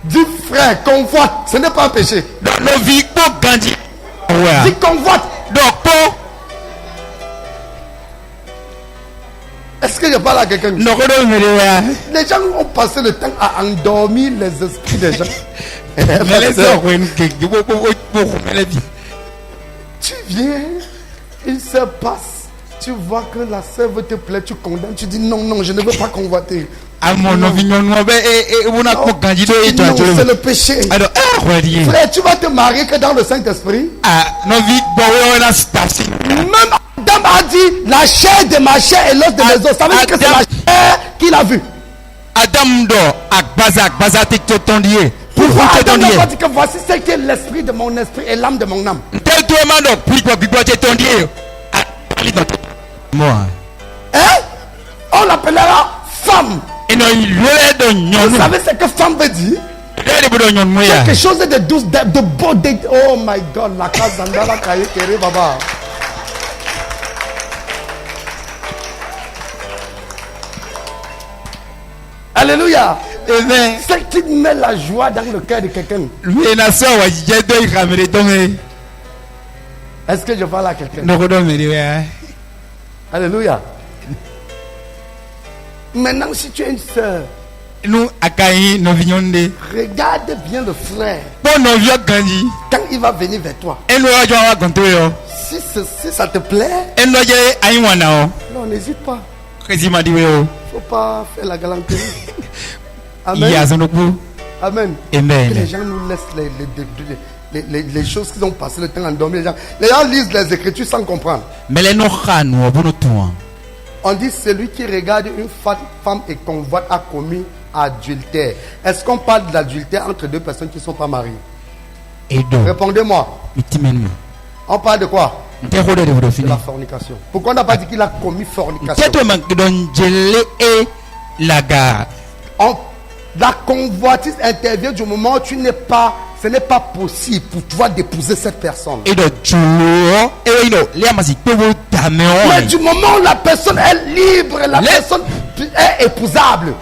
Dis frère, convoite, ce n'est pas un péché. Dis convoite. Est-ce que je parle à quelqu'un? Les gens ont passé le temps à endormir les esprits des gens. Tu viens, il se passe, tu vois que la sœur veut te plaire, tu condamnes, tu dis non, je ne veux pas convoiter. Non, c'est le péché. Frère, tu vas te marier que dans le Saint-Esprit. Même Adam a dit la chair de ma chair et l'os de mes os. Ça veut dire que c'est la chair qu'il a vu. Pourquoi Adam n'a pas dit que voici ce qui est l'esprit de mon esprit et l'âme de mon âme? On l'appellera femme. Vous savez ce que femme veut dire? Quelque chose de douce, de beau. Oh my God, la casa la caille kéré baba. Alléluia. Ce qui met la joie dans le cœur de quelqu'un. Est-ce que je parle à quelqu'un? Alléluia. Maintenant, si tu es une soeur, regarde bien le frère. Quand il va venir vers toi, si ça te plaît, non, n'hésite pas. Il ne faut pas faire la galanterie. Amen. Amen. Amen. Que les gens nous laissent les choses qu'ils ont passé le temps à dormir. Les gens lisent les Écritures sans comprendre. On dit celui qui regarde une femme et convoite a commis adultère. Est-ce qu'on parle de l'adultère entre deux personnes qui ne sont pas mariées? Répondez-moi. On parle de quoi? De la fornication. Pourquoi on n'a pas dit qu'il a commis fornication? La convoitise intervient du moment où ce n'est pas possible pour toi d'épouser cette personne. Mais du moment où la personne est libre, la personne est épousable.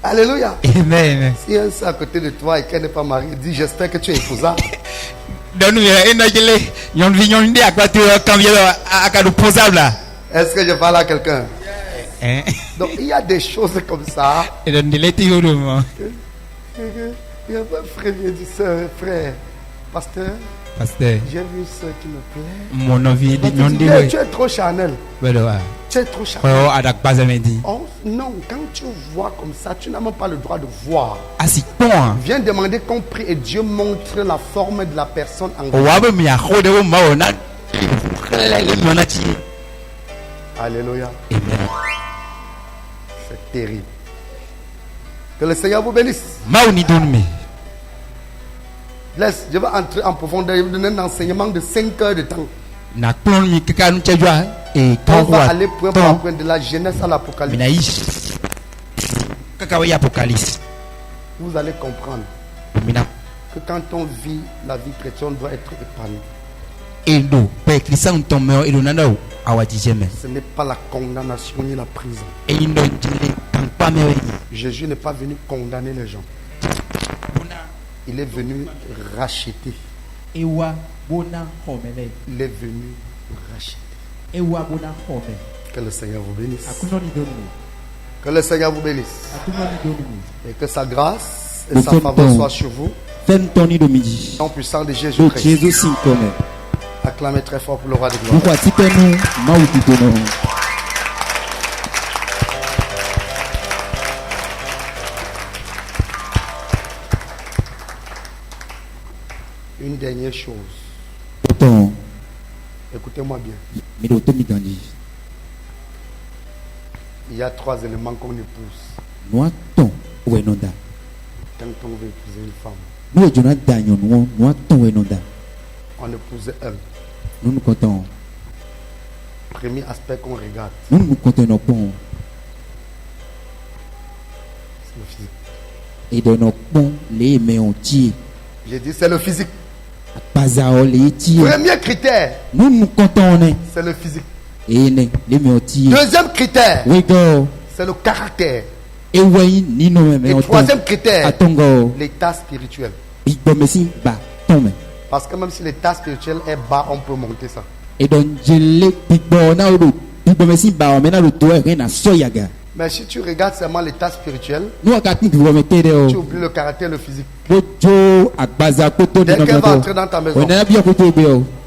Alléluia. Amen. Si un est à côté de toi et qu'elle n'est pas mariée, dis j'espère que tu es épousable. Est-ce que je parle à quelqu'un? Donc il y a des choses comme ça. Il y a un frère vient dire frère, pasteur, j'ai vu une soeur qui me plaît. Tu es trop charnel. Tu es trop charnel. Non, quand tu vois comme ça, tu n'as même pas le droit de voir. Viens demander qu'on prie et Dieu montre la forme de la personne en Alléluia. Amen. C'est terrible. Que le Seigneur vous bénisse. Laisse, je vais entrer en profondeur et vous donner un enseignement de 5 heures de temps. On va aller point par point de la Genèse à l'Apocalypse. Vous allez comprendre que quand on vit la vie chrétienne, on doit être épanoui. Ce n'est pas la condamnation ni la prison. Jésus n'est pas venu condamner les gens. Il est venu racheter. Il est venu racheter. Que le Seigneur vous bénisse. Que le Seigneur vous bénisse. Et que sa grâce et sa faveur soient sur vous. En puissant de Jésus-Christ. Acclamez très fort pour le roi de gloire. Une dernière chose. Écoutez-moi bien. Il y a 3 éléments qu'on épouse. Quand on veut épouser une femme, on épouse un. Nous nous comptons. Premier aspect qu'on regarde. Nous nous comptons nos ponts. C'est le physique. Et de nos ponts, les mains entiers. J'ai dit c'est le physique. Premier critère. Nous nous comptons. C'est le physique. Et les mains entiers. Deuxième critère. C'est le caractère. Et troisième critère. L'état spirituel. Parce que même si l'état spirituel est bas, on peut monter ça. Et donc, mais si tu regardes seulement l'état spirituel, tu oublies le caractère, le physique. Dès qu'elle va entrer dans ta maison,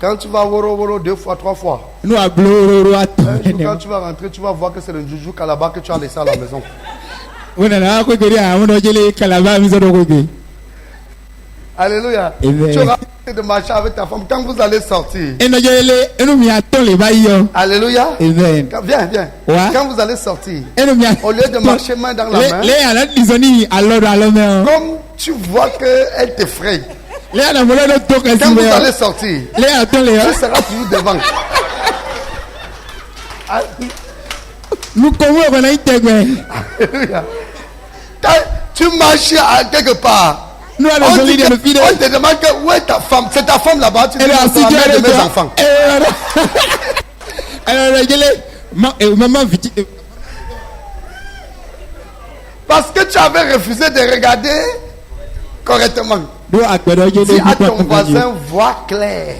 quand tu vas woro 2 fois, 3 fois, quand tu vas rentrer, tu vas voir que c'est le joujou Kalaba que tu as laissé à la maison. Alléluia. Tu auras de marcher avec ta femme quand vous allez sortir. Alléluia. Viens. Quand vous allez sortir, au lieu de marcher main dans la main, comme tu vois qu'elle t'effraie, quand vous allez sortir, tu seras toujours devant. Alléluia. Quand tu marches à quelque part, on te demande que où est ta femme? C'est ta femme là-bas. Tu dis la mère de mes enfants. Parce que tu avais refusé de regarder correctement. Dis à ton voisin, voix claire.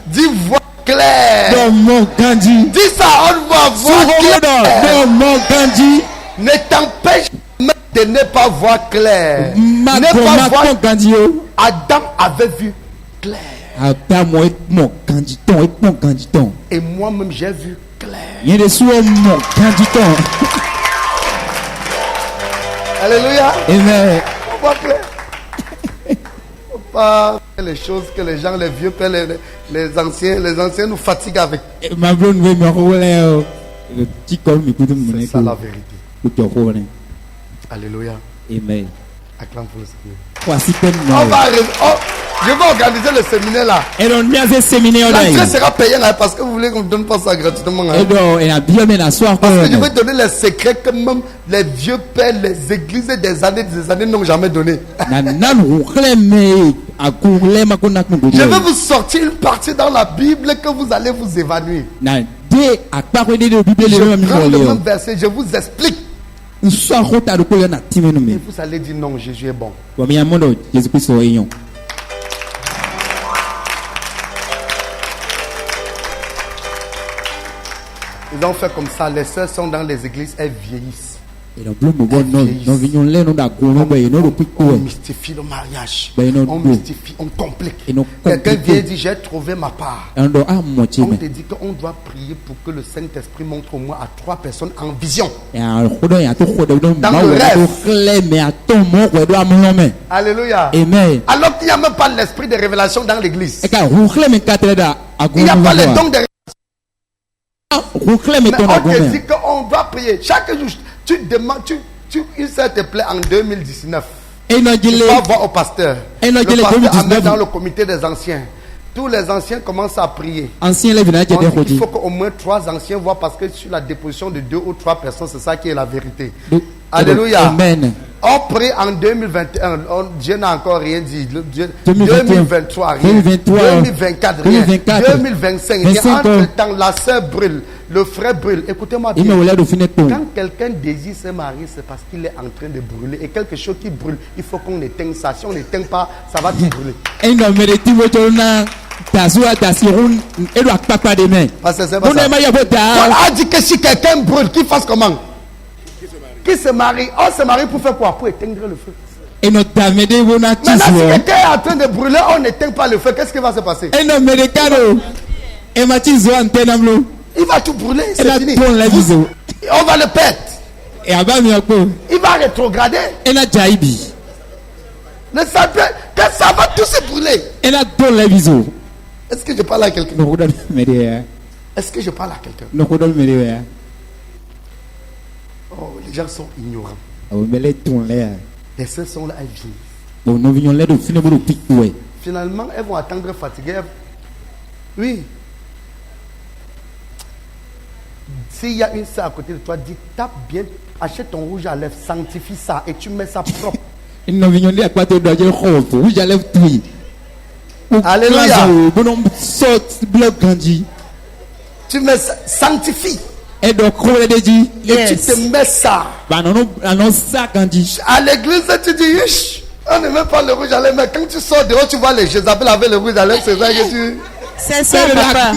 Dis voix claire. Dis ça en voix claire. Ne t'empêche de ne pas voir clair. Ne pas voir. Adam avait vu clair. Et moi-même j'ai vu clair. Alléluia. Amen. On voit clair. Faut pas les choses que les gens, les vieux pères, les anciens nous fatiguent avec. C'est ça la vérité. Alléluia. Amen. Acclame pour le Seigneur. Je vais organiser le séminaire là. L'entrée sera payée là parce que vous voulez qu'on ne donne pas ça gratuitement. Parce que je vais donner les secrets que même les vieux pères, les églises des années n'ont jamais donné. Je vais vous sortir une partie dans la Bible que vous allez vous évanouir. Je prends le même verset, je vous explique. Et vous allez dire non, Jésus est bon. Ils ont fait comme ça. Les sœurs sont dans les églises, elles vieillissent. On mystifie le mariage. On mystifie, on complique. Quelqu'un vient dire j'ai trouvé ma part. On te dit qu'on doit prier pour que le Saint-Esprit montre au moins à 3 personnes en vision. Dans le rêve. Alléluia. Amen. Alors qu'il n'y a même pas l'esprit de révélation dans l'église. Il n'y a pas les dons de révélation. On te dit qu'on doit prier chaque jour. Tu demandes, il s'il te plaît en 2019. Tu vas voir au pasteur. Le pasteur amène dans le comité des anciens. Tous les anciens commencent à prier. Il faut qu'au moins 3 anciens voient parce que sur la déposition de 2 ou 3 personnes, c'est ça qui est la vérité. Alléluia. Amen. On prie en 2021. Dieu n'a encore rien dit. 2023, rien. 2024, rien. 2025, rien. Entre temps, la sœur brûle. Le frère brûle. Écoutez-moi bien. Quand quelqu'un désire se marier, c'est parce qu'il est en train de brûler. Et quelque chose qui brûle, il faut qu'on éteigne ça. Si on n'éteint pas, ça va tout brûler. Parce que c'est pas ça. On a dit que si quelqu'un brûle, qu'il fasse comment? Qui se marie? On se marie pour faire quoi? Pour éteindre le feu. Maintenant, si quelqu'un est en train de brûler, on n'éteint pas le feu. Qu'est-ce qui va se passer? Il va tout brûler, c'est fini. On va le perdre. Il va rétrograder. Ça va tout se brûler. Est-ce que je parle à quelqu'un? Est-ce que je parle à quelqu'un? Oh, les gens sont ignorants. Les sœurs sont là, elles vivent. Finalement, elles vont attendre fatiguées. Oui. S'il y a une sœur à côté de toi, dis, tape bien, achète ton rouge à lèvres, sanctifie ça et tu mets ça propre. Alléluia. Tu mets ça, sanctifie. Et tu te mets ça. À l'église, tu dis, on ne met pas le rouge à lèvres, mais quand tu sors dehors, tu vois les Jézabel avec le rouge à lèvres, c'est ça que tu... C'est ça, papa.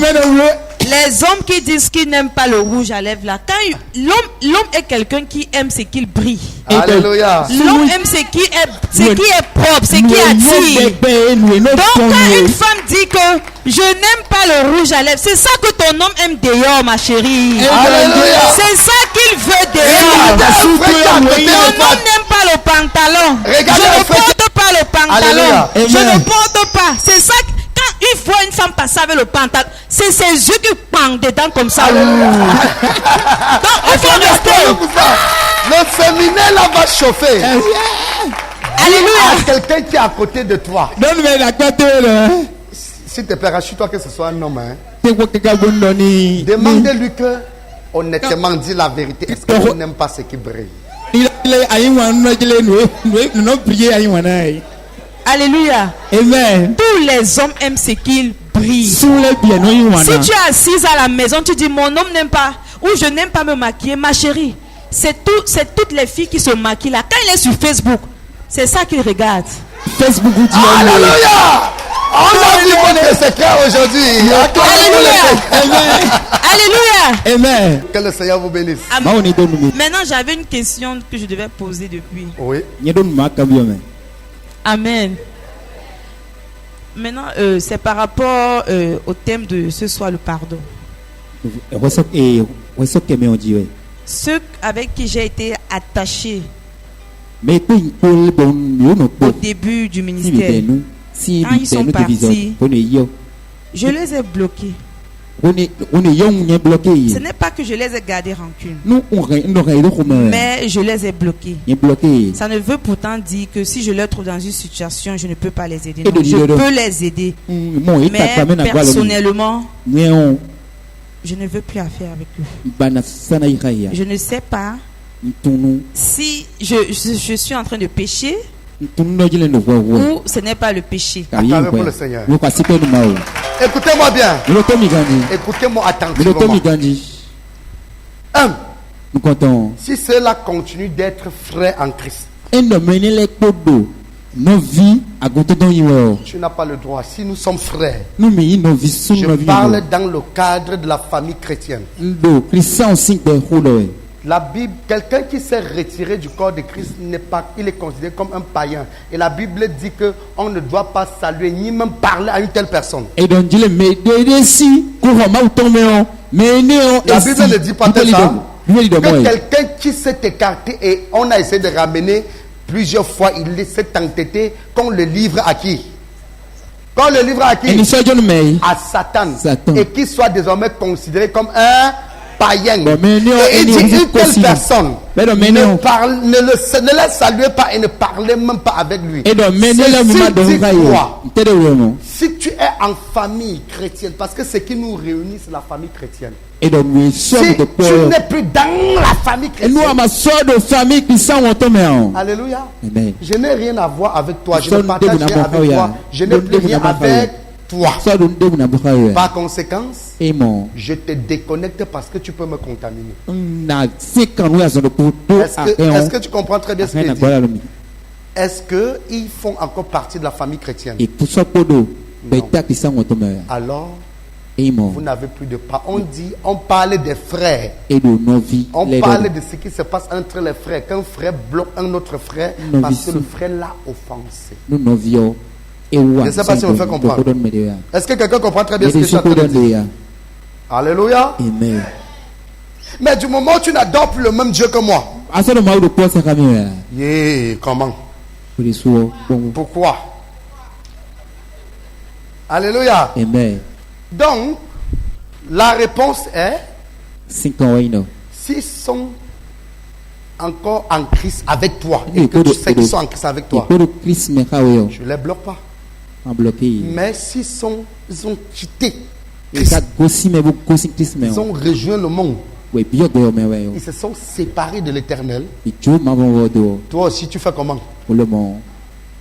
Les hommes qui disent qu'ils n'aiment pas le rouge à lèvres là, quand l'homme est quelqu'un qui aime ce qu'il brille. Alléluia. L'homme aime ce qui est propre, ce qui attire. Donc quand une femme dit que je n'aime pas le rouge à lèvres, c'est ça que ton homme aime dehors, ma chérie. Alléluia. C'est ça qu'il veut dehors. Ton homme n'aime pas le pantalon. Je ne porte pas le pantalon. Je ne porte pas. C'est ça. Une fois une femme passe avec le pantalon, c'est ses yeux qui pendent dedans comme ça. Donc il faut rester. Le féminin là va chauffer. Alléluia. Quelqu'un qui est à côté de toi. S'il te plaît, rassure-toi que ce soit un homme. Demandez-lui que, honnêtement, dis la vérité. Est-ce que tu n'aimes pas ce qui brille? Alléluia. Amen. Tous les hommes aiment ce qu'ils brillent. Si tu es assise à la maison, tu dis mon homme n'aime pas, ou je n'aime pas me maquiller, ma chérie. C'est toutes les filles qui se maquillent là. Quand il est sur Facebook, c'est ça qu'il regarde. Facebook vous dit Alléluia. On a vu votre secret aujourd'hui. Alléluia. Alléluia. Amen. Que le Seigneur vous bénisse. Amen. Maintenant, j'avais une question que je devais poser depuis. Oui. Amen. Maintenant, c'est par rapport au thème de ce soir, le pardon. Ceux avec qui j'ai été attaché au début du ministère, quand ils sont partis, je les ai bloqués. Ce n'est pas que je les ai gardés rancune, mais je les ai bloqués. Ça ne veut pourtant dire que si je les trouve dans une situation, je ne peux pas les aider. Non, je peux les aider, mais personnellement, je ne veux plus affaire avec eux. Je ne sais pas si je suis en train de pécher ou ce n'est pas le péché. Pour le Seigneur. Écoutez-moi bien. Écoutez-moi attentivement. Si cela continue d'être frère en Christ, tu n'as pas le droit. Si nous sommes frères, je parle dans le cadre de la famille chrétienne. La Bible, quelqu'un qui s'est retiré du corps de Christ il est considéré comme un païen. Et la Bible dit que on ne doit pas saluer ni même parler à une telle personne. La Bible ne dit pas ça. Que quelqu'un qui s'est écarté et on a essayé de ramener plusieurs fois, il s'est entêté qu'on le livre à qui? Qu'on le livre à qui? À Satan. Et qu'il soit désormais considéré comme un païen. Et il dit une telle personne ne la saluez pas et ne parlez même pas avec lui. Si tu es en famille chrétienne, parce que ce qui nous réunit c'est la famille chrétienne. Si tu n'es plus dans la famille chrétienne, alléluia. Je n'ai rien à voir avec toi, je ne partage rien avec toi, je n'ai plus rien avec toi. Par conséquent, je te déconnecte parce que tu peux me contaminer. Est-ce que tu comprends très bien ce que je dis? Est-ce qu'ils font encore partie de la famille chrétienne? Non. Alors, vous n'avez plus de pas. On parle des frères. On parle de ce qui se passe entre les frères. Qu'un frère bloque un autre frère parce que le frère l'a offensé. Je ne sais pas si on me fait comprendre. Est-ce que quelqu'un comprend très bien ce que je suis en train de dire? Alléluia. Amen. Mais du moment où tu n'adores plus le même Dieu que moi. Comment? Pourquoi? Alléluia. Amen. Donc, la réponse est s'ils sont encore en Christ avec toi et que tu sais qu'ils sont en Christ avec toi, je ne les bloque pas. Mais s'ils ont quitté Christ, ils ont rejoint le monde, ils se sont séparés de l'Éternel. Toi aussi tu fais comment?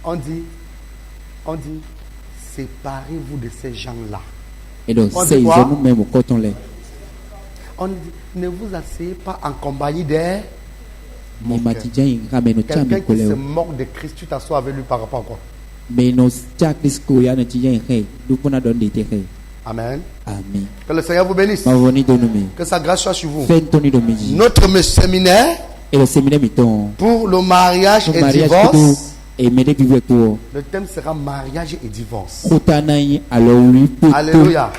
On dit séparez-vous de ces gens-là. On dit ne vous asseyez pas en compagnie des quelqu'un qui se moque de Christ, tu t'assois avec lui par rapport à quoi? Amen. Que le Seigneur vous bénisse. Que sa grâce soit sur vous. Notre séminaire pour le mariage et divorce. Le thème sera mariage et divorce. Alléluia.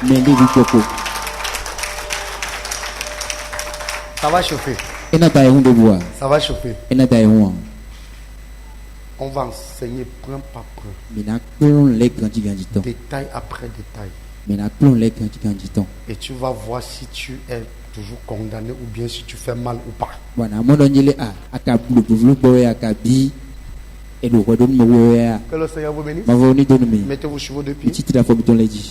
Ça va chauffer. Ça va chauffer. On va enseigner point par point, détail après détail. Et tu vas voir si tu es toujours condamné ou bien si tu fais mal ou pas. Que le Seigneur vous bénisse. Mettez vos chevaux de pied.